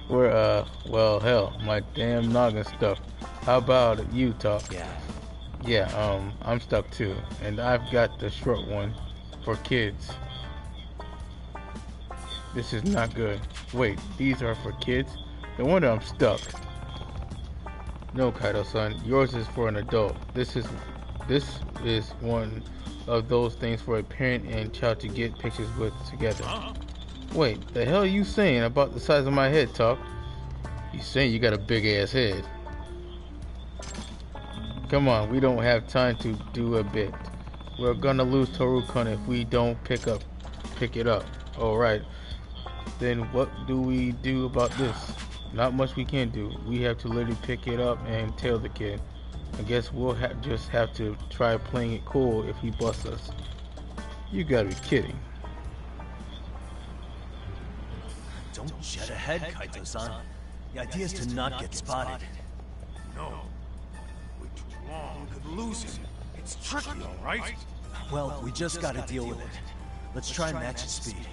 We're, well, hell, my damn noggin stuck. How about you talk? Yeah, I'm stuck too, and I've got the short one for kids. This is not good. Wait, these are for kids? No wonder I'm stuck. No, Kaido-san, yours is for an adult. This is one of those things for a parent and child to get pictures with together. Wait, the hell are you saying about the size of my head, Talk? You saying you got a big ass head. Come on, we don't have time to do a bit. We're gonna lose Toru-kun if we don't pick it up. Alright. Then what do we do about this? Not much we can do. We have to literally pick it up and tell the kid. I guess we'll just have to try playing it cool if he busts us. You gotta be kidding. Don't jet ahead, Kaito-san. The idea is to not get spotted. No. We're too long. We could lose him. It's tricky, all right? Well, we just gotta deal with it. Let's try and match his speed.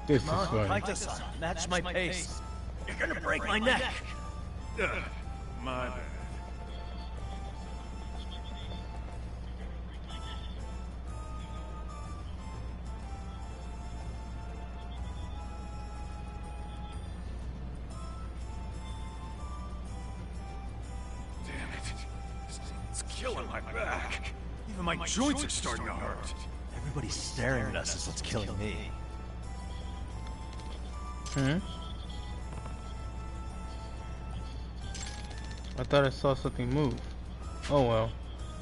This is funny. Kaito-san, match my pace. You're gonna break my neck. My bad. Damn it. It's killing my back. Even my joints are starting to hurt. Everybody's staring at us is what's killing me. I thought I saw something move. Oh well.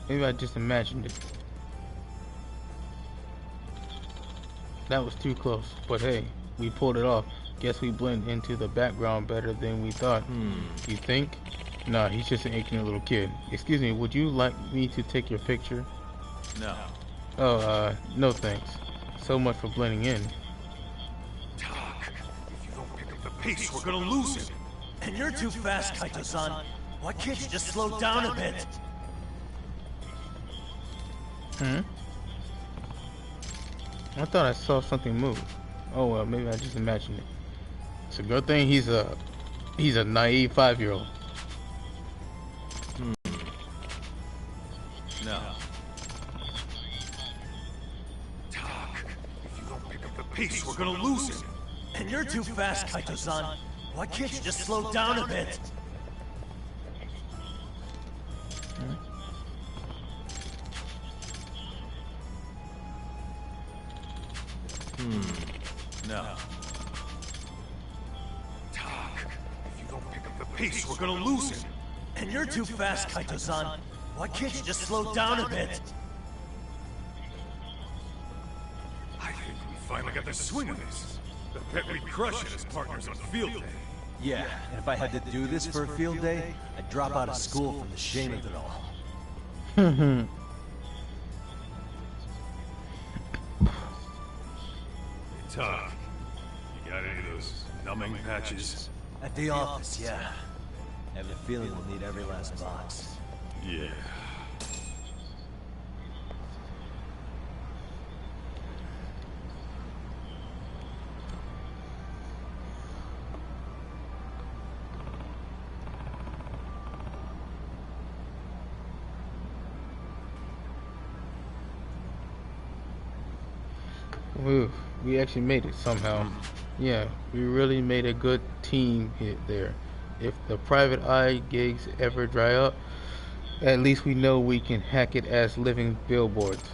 Maybe I just imagined it. That was too close, but hey, we pulled it off. Guess we blend into the background better than we thought. You think? Nah, he's just an ignorant little kid. Excuse me, would you like me to take your picture? No. Oh, no thanks. So much for blending in. Pace, we're gonna lose him. And you're too fast, Kaito-san. Why can't you just slow down a bit? I thought I saw something move. Oh well, maybe I just imagined it. It's a good thing he's a naive 5-year-old. No. Talk. If you don't pick up the pace, we're gonna lose him. And you're too fast, Kaito-san. Why can't you just slow down a bit? No. Talk. If you don't pick up the pace, we're gonna lose him. And you're too fast, Kaito-san. Why can't you just slow down a bit? I think we finally got the swing of this. The pet we'd crush it as partners on field day. Yeah, and if I had to do this for a field day, I'd drop out of school from the shame of it all. Hey, Todd, you got any of those numbing patches? At the office, yeah. I have a feeling we'll need every last box. Yeah. Whew, we actually made it somehow. Yeah, we really made a good team hit there. If the private eye gigs ever dry up, at least we know we can hack it as living billboards.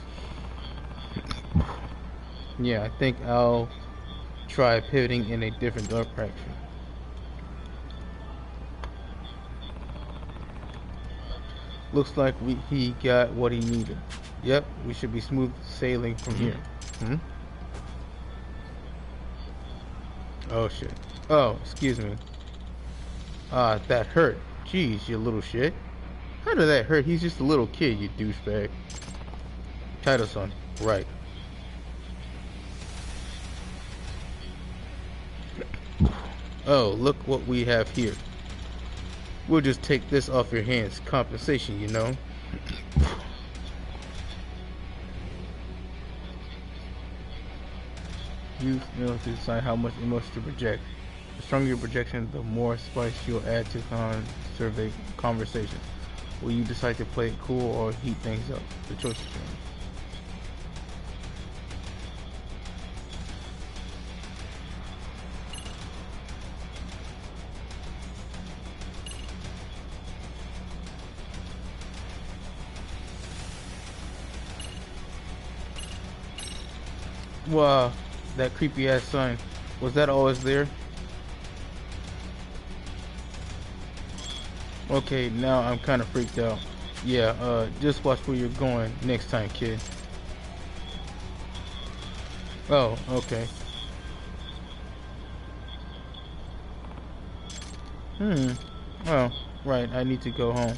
Yeah, I think I'll try pivoting in a different direction. Looks like he got what he needed. Yep, we should be smooth sailing from here. Oh shit. Oh, excuse me. That hurt. Jeez, you little shit. How did that hurt? He's just a little kid, you douchebag. Title-san, right. Oh, look what we have here. We'll just take this off your hands. Compensation, you know. Use to decide how much emotion to project. The stronger your projection, the more spice you'll add to survey conversations. Will you decide to play it cool or heat things up? The choice is yours. Wow, that creepy ass sign. Was that always there? Okay, now I'm kind of freaked out. Yeah, just watch where you're going next time, kid. Oh, okay. Oh, right, I need to go home.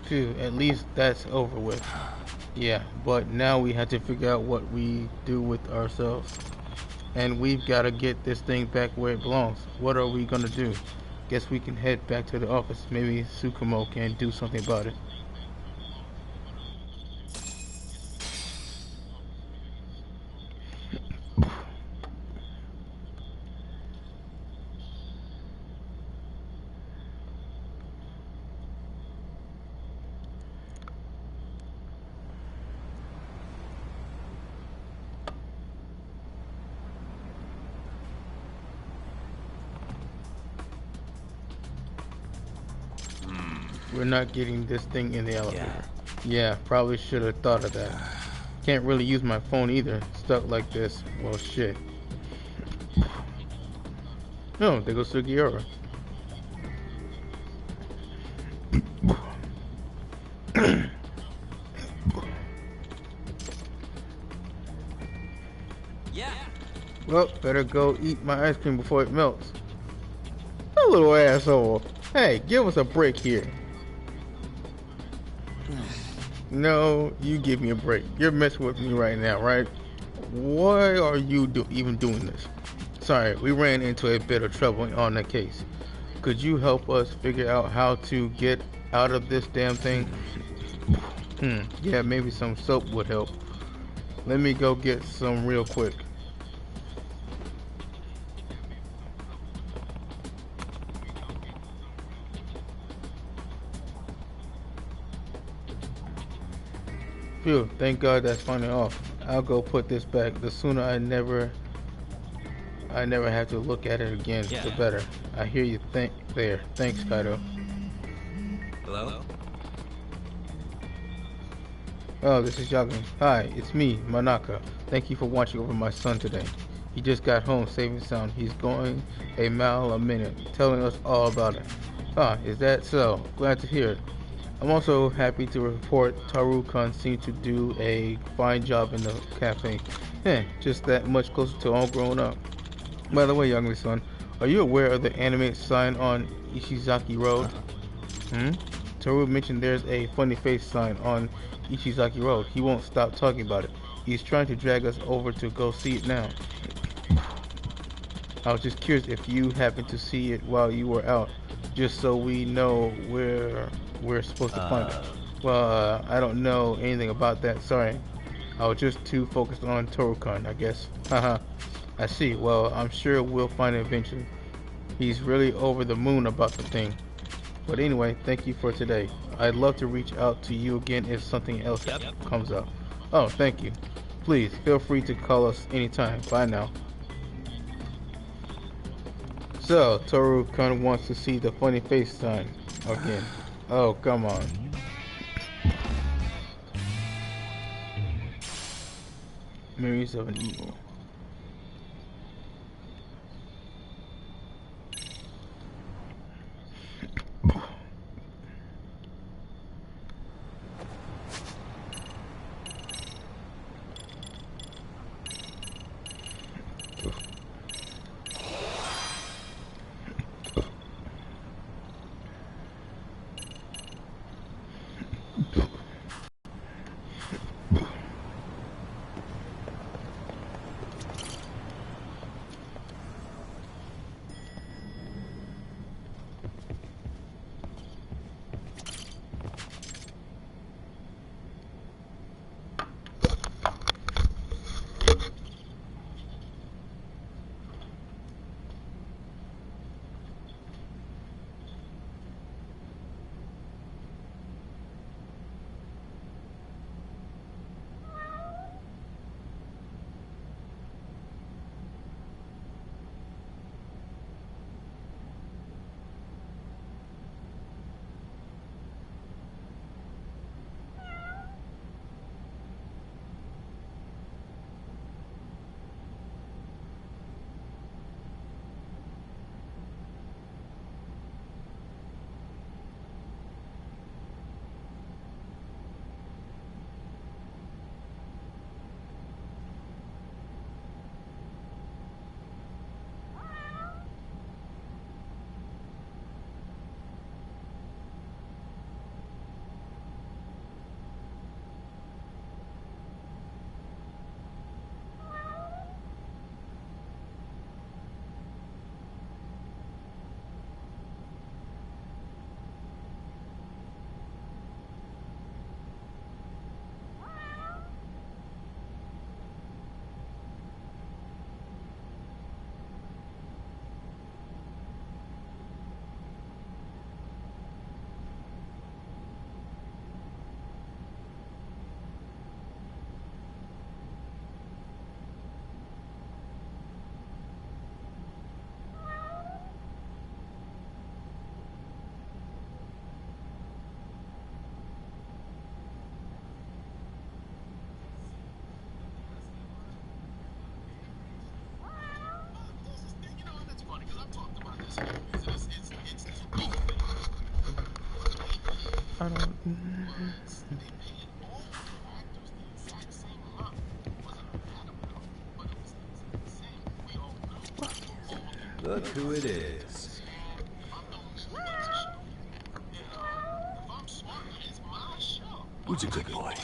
Phew, at least that's over with. Yeah, but now we have to figure out what we do with ourselves. And we've got to get this thing back where it belongs. What are we gonna do? Guess we can head back to the office. Maybe Tsukumo can do something about it. We're not getting this thing in the elevator. Yeah, probably should have thought of that. Can't really use my phone either. Stuck like this. Well, shit. No, there goes Sugiura. Well, better go eat my ice cream before it melts. A little asshole. Hey, give us a break here. No, you give me a break. You're messing with me right now, right? Why are you even doing this? Sorry, we ran into a bit of trouble on the case. Could you help us figure out how to get out of this damn thing? Yeah, maybe some soap would help. Let me go get some real quick. Phew, thank God that's finally off. I'll go put this back. The sooner I never have to look at it again, the better. I hear you there. Thanks, Kaido. Hello? Oh, this is Yagami. Hi, it's me, Manaka. Thank you for watching over my son today. He just got home safe and sound. He's going a mile a minute, telling us all about it. Is that so? Glad to hear it. I'm also happy to report Taru-kun seemed to do a fine job in the cafe. Just that much closer to all grown up. By the way, Yagami-san, are you aware of the animated sign on Ishizaki Road? Taru mentioned there's a funny face sign on Ishizaki Road. He won't stop talking about it. He's trying to drag us over to go see it now. I was just curious if you happened to see it while you were out, just so we know where we're supposed to find it. Well, I don't know anything about that, sorry. I was just too focused on Taru-kun, I guess. Haha. I see. Well, I'm sure we'll find it eventually. He's really over the moon about the thing. But anyway, thank you for today. I'd love to reach out to you again if something else comes up. Oh, thank you. Please, feel free to call us anytime. Bye now. So, Toru-kun wants to see the funny face sign again. Oh, come on. Memories of an Evil. I don't. Look who it is. Who's a good boy?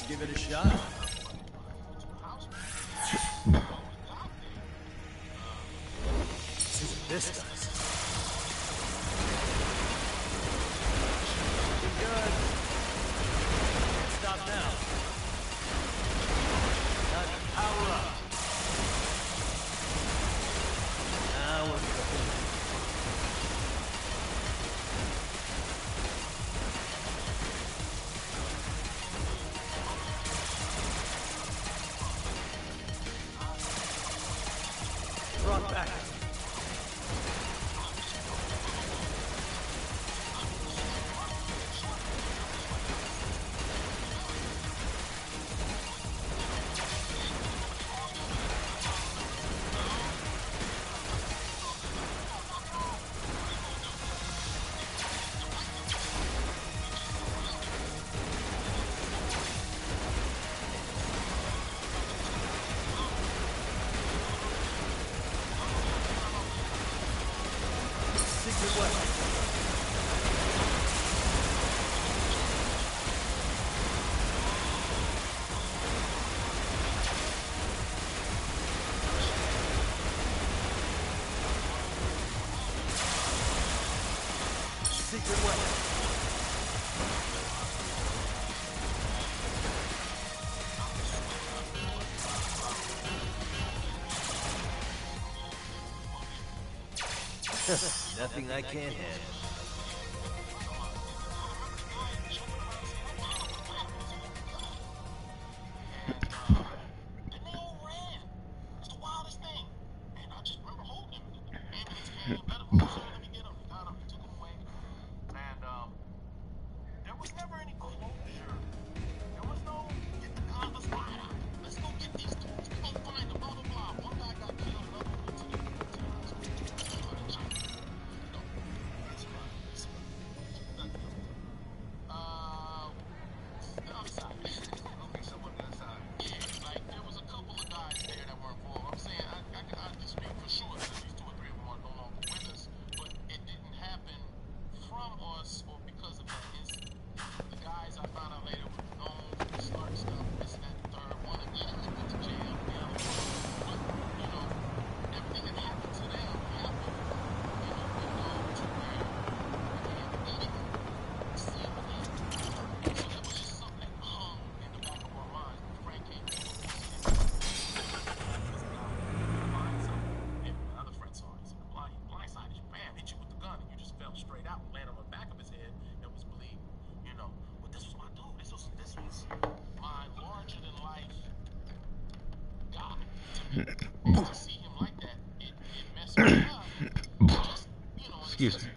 Let's give it a shot. See what this does. Good. Can't stop now. Time to power up. Now we're cooking. Brought back. Secret weapon. Secret weapon. Nothing I can't handle. Excuse me.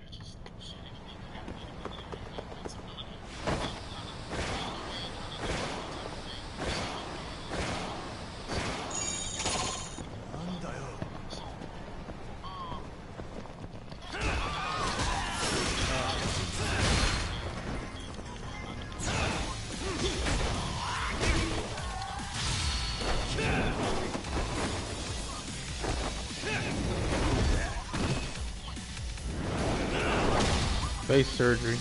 Face surgery.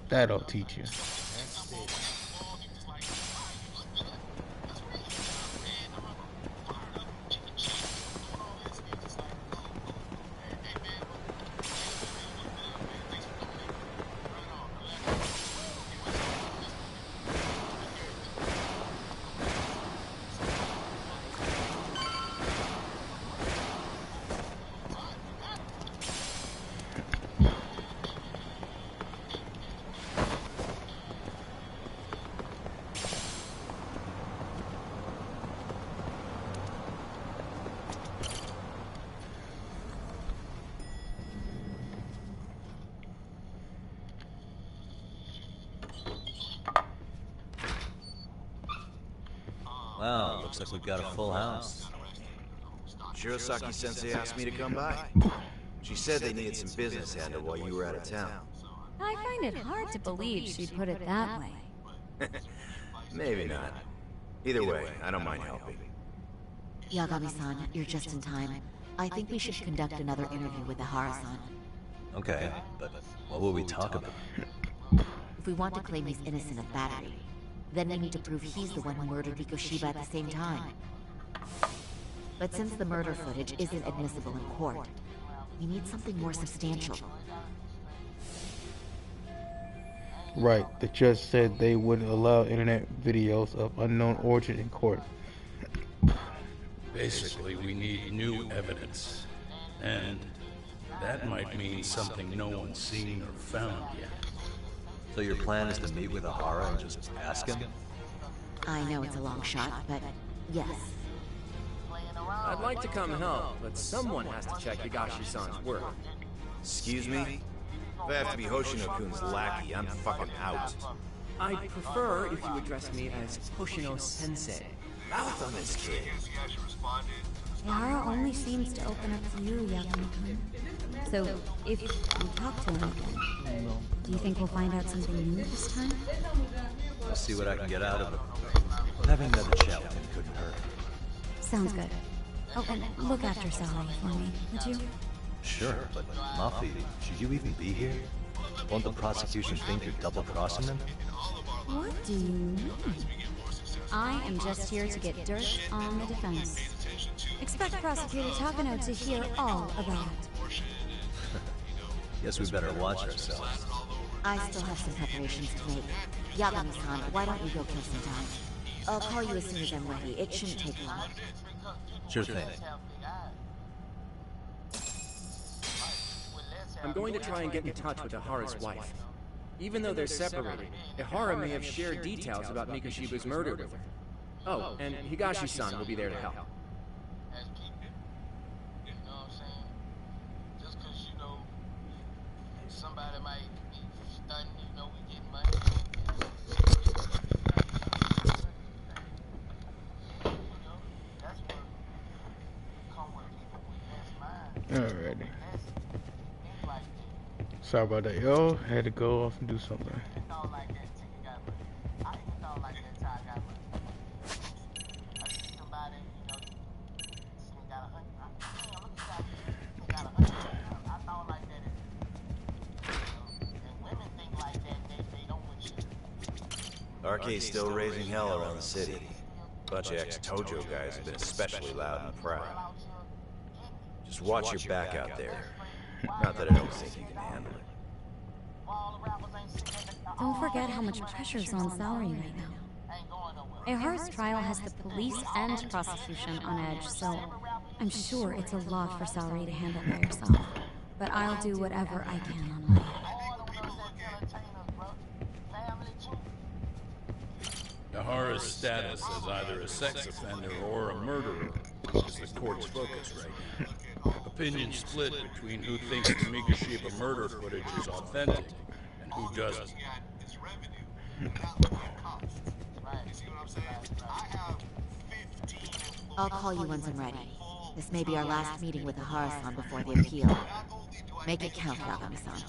That'll teach you. Wow, looks like we've got a full house. Shirosaki-sensei asked me to come by. She said they needed some business handled while you were out of town. I find it hard to believe she'd put it that way. Maybe not. Either way, I don't mind helping. Yagami-san, you're just in time. I think we should conduct another interview with Ihara-san. Okay, but what will we talk about? If we want to claim he's innocent of battery, then we need to prove he's the one who murdered Mikoshiba at the same time. But since the murder footage isn't admissible in court, we need something more substantial. Right, the judge said they wouldn't allow internet videos of unknown origin in court. Basically, we need new evidence. And that might mean something no one's seen or found yet. So your plan is to meet with Ihara and just ask him? I know it's a long shot, but yes. I'd like to come help, but someone has to check Higashi-san's work. Excuse me? If I have to be Hoshino-kun's lackey, I'm fucking out. I'd prefer if you address me as Hoshino-sensei. Mouth on this kid. Ihara only seems to open up to you, Yagami-kun. So, if you talk to him again, do you think we'll find out something new this time? I'll see what I can get out of him. Having another chat with him couldn't hurt. Sounds good. Oh, and look after Sally for me, would you? Sure, but Mafi, should you even be here? Won't the prosecution think you're double-crossing them? What do you mean? I am just here to get dirt on the defense. Expect Prosecutor Takano to hear all about it. Guess we better watch ourselves. I still have some preparations to make. Yagami-san, why don't you go kill some time? I'll call you as soon as I'm ready. It shouldn't take long. Sure thing. I'm going to try and get in touch with Ihara's wife. Even though they're separated, Ihara may have shared details about Mikoshiba's murder with her. Oh, and Higashi-san will be there to help. Alrighty. Sorry about that, yo. I had to go off and do something. RK's still raising hell around the city. Bunch of ex-Tojo guys have been especially loud and proud. Just watch your back out there. Not that I don't think you can handle it. Don't forget how much pressure's on Saori right now. Ihara's trial has the police and prosecution on edge, so I'm sure it's a lot for Saori to handle by herself. But I'll do whatever I can on my end. Ihara's status as either a sex offender or a murderer is the court's focus right now. Opinions split between who thinks the Mikoshiba murder footage is authentic and who doesn't. I'll call you once I'm ready. This may be our last meeting with Ihara-san before the appeal. Make it count, Yagami-san.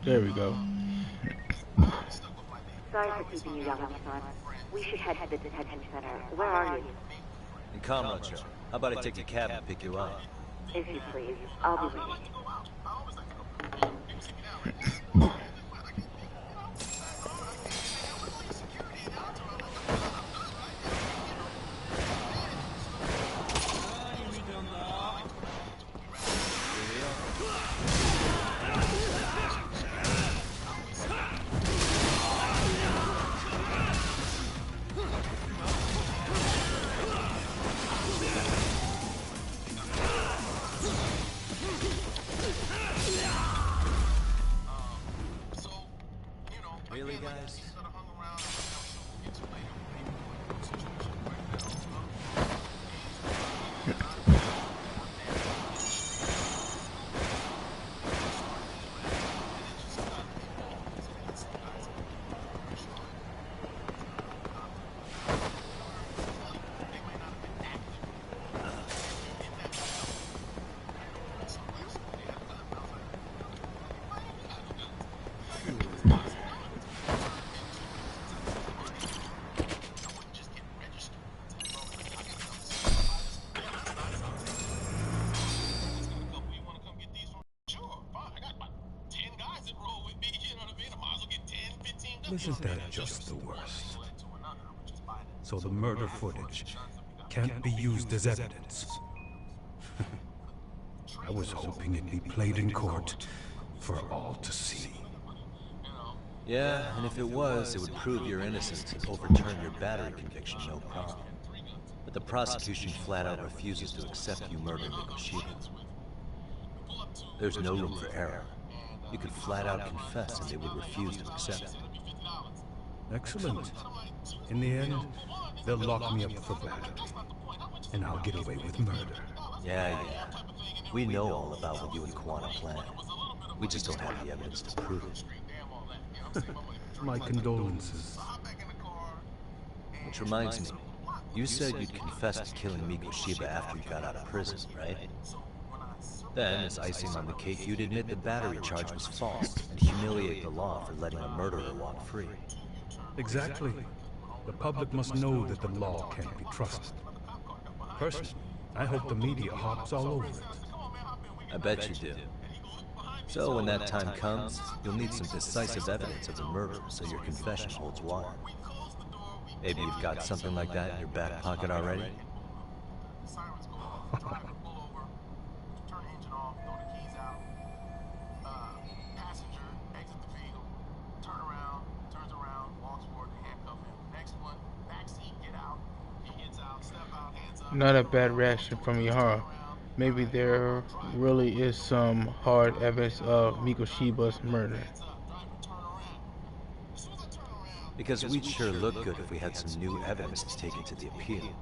There we go. Sorry for keeping you, Yagami-san. We should head to the detention center. Where are you? In Kamurocho. How about I take a cab and pick you up? If you please. I'll be waiting. Really, guys? Isn't that just the worst? So the murder footage can't be used as evidence. I was hoping it'd be played in court for all to see. Yeah, and if it was, it would prove your innocence and overturn your battery conviction, no problem. But the prosecution flat out refuses to accept you murdering Mikoshiba. There's no room for error. You could flat out confess and they would refuse to accept it. Excellent. In the end, they'll lock me up for battery. And I'll get away with murder. Yeah. We know all about what you and Kuwana planned. We just don't have the evidence to prove it. My condolences. Which reminds me, you said you'd confess to killing Mikoshiba after you got out of prison, right? Then, as icing on the cake, you'd admit the battery charge was false and humiliate the law for letting a murderer walk free. Exactly. The public must know that the law can't be trusted. Personally, I hope the media hops all over it. I bet you do. So when that time comes, you'll need some decisive evidence of the murder so your confession holds water. Maybe you've got something like that in your back pocket already? Not a bad reaction from Ihara. Maybe there really is some hard evidence of Mikoshiba's murder. Because we'd sure look good if we had some new evidence to take into the appeal.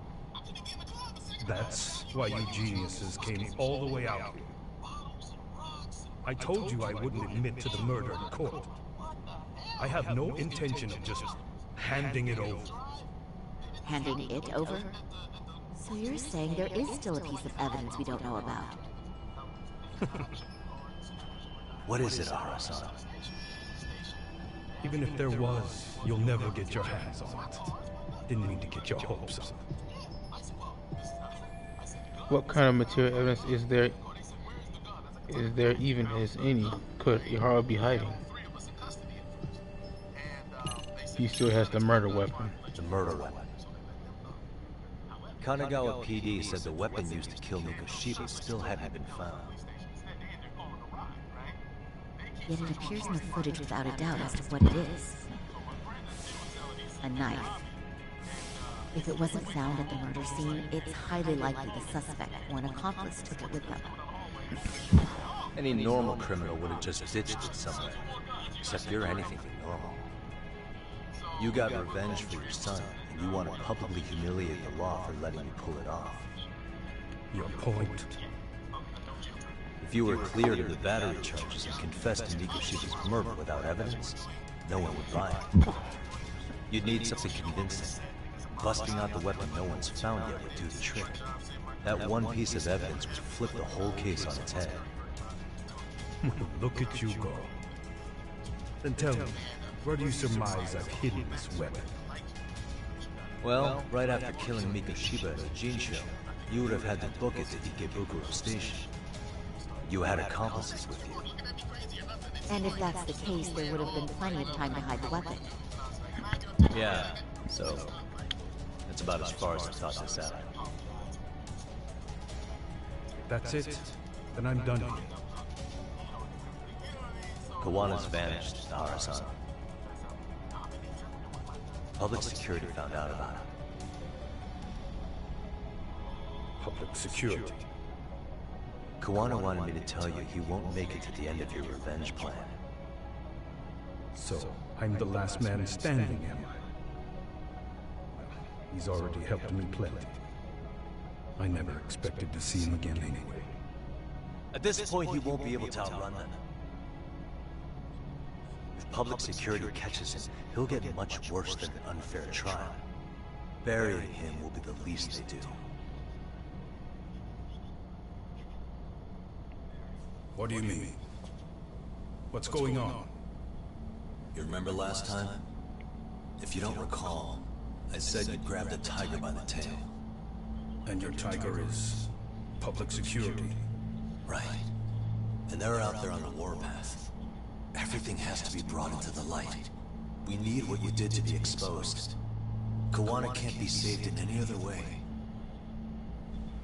That's why you geniuses came all the way out here. I told you I wouldn't admit to the murder in court. I have no intention of just handing it over. Handing it over? So you're saying there is still a piece of evidence we don't know about? What is it, Ihara-san? Even if there was, you'll never get your hands on it. Didn't mean to get your hopes up. What kind of material evidence is there even as any, could Ihara be hiding? he still has the murder weapon. The murder weapon. Kanagawa PD said the weapon used to kill Mikoshiba still hadn't been found. Yet it appears in the footage without a doubt as to what it is. A knife. If it wasn't found at the murder scene, it's highly likely the suspect or an accomplice took it with them. Any normal criminal would have just ditched it somewhere. Except you're anything but normal. You got revenge for your son, and you want to publicly humiliate the law for letting you pull it off. Your point? If you were cleared of the battery charges and confessed to Mikoshiba's murder without evidence, no one would buy it. You'd need something convincing. Busting out the weapon no one's found yet would do the trick. That one piece of evidence would flip the whole case on its head. Look at you go. Then tell me, where do you surmise I've hidden this weapon? Well, right after killing Mikoshiba at Jinsho, you would have had to book it to Ikebukuro Station. You had accomplices with you. And if that's the case, there would have been plenty of time to hide the weapon. Yeah, so that's about as far as I thought this out. That's it? Then I'm done here. Kawana's vanished, Nahara-san. Public security found out about it. Public security? Kawana wanted me to tell you he won't make it to the end of your revenge plan. So, I'm the last man standing, am I? He's already helped me plenty. I never expected to see him again anyway. At this point, he won't be able to outrun them. If public security catches him, he'll get much worse than an unfair trial. Burying him will be the least they do. What do you mean? What's going on? You remember last time? If you don't recall, I said you'd grab the tiger by the tail. And your tiger is public security? Right. And they're out there on the warpath. Everything has to be brought into the light. We need what you did to be exposed. Kawana can't be saved in any other way.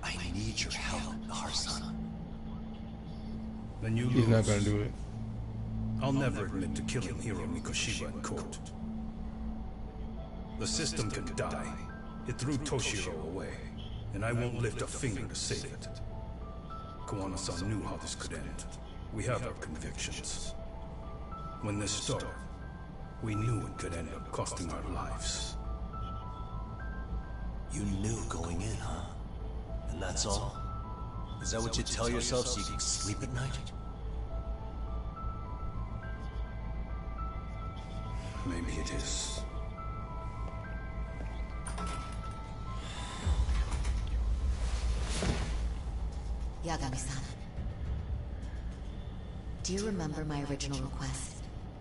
I need your help, Nahara-san. Then you lose. He's not gonna do it. I'll never admit to killing Hiro Mikoshiba in court. The system can die. It threw Toshiro away, and I won't lift a finger to save it. Kawana-san knew how this could end. We have our convictions. When this started, we knew it could end up costing our lives. You knew going in, huh? And that's all? Is that what you tell yourself so you can sleep at night? Maybe it is. Yagami-san. Do you remember my original request?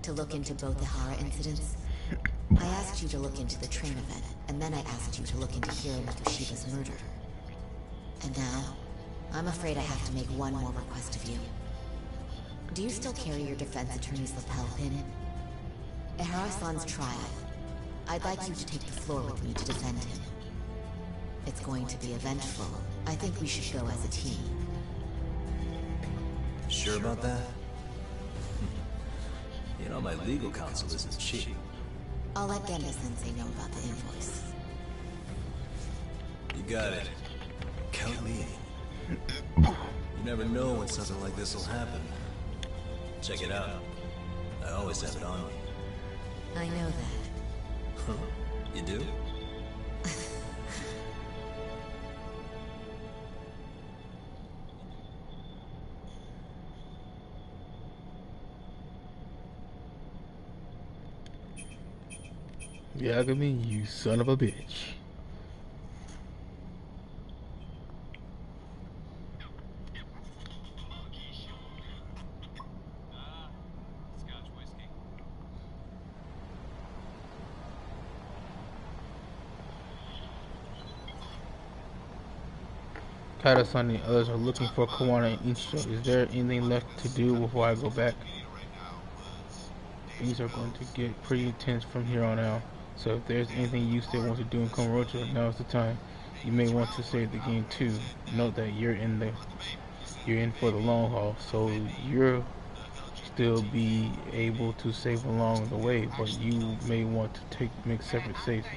To look into both the Hara incidents? I asked you to look into the train event, and then I asked you to look into Hiro Mikoshiba's murder. And now, I'm afraid I have to make one more request of you. Do you still carry your defense attorney's lapel pin? At Hara-san's trial, I'd like you to take the floor with me to defend him. It's going to be eventful. I think we should go as a team. Sure about that? You know, my legal counsel isn't cheap. I'll let Genda-sensei know about the invoice. You got it. Count me in. You never know when something like this will happen. Check it out. I always have it on me. I know that. Huh? You do? Yagami, you son of a bitch. Kaida-san and the others are looking for Kawana and Ichijo. Is there anything left to do before I go back? things are going to get pretty intense from here on out. So if there's anything you still want to do in Kamurocho, now is the time. You may want to save the game too. Note that you're in for the long haul, so you'll still be able to save along the way, but you may want to make separate saves.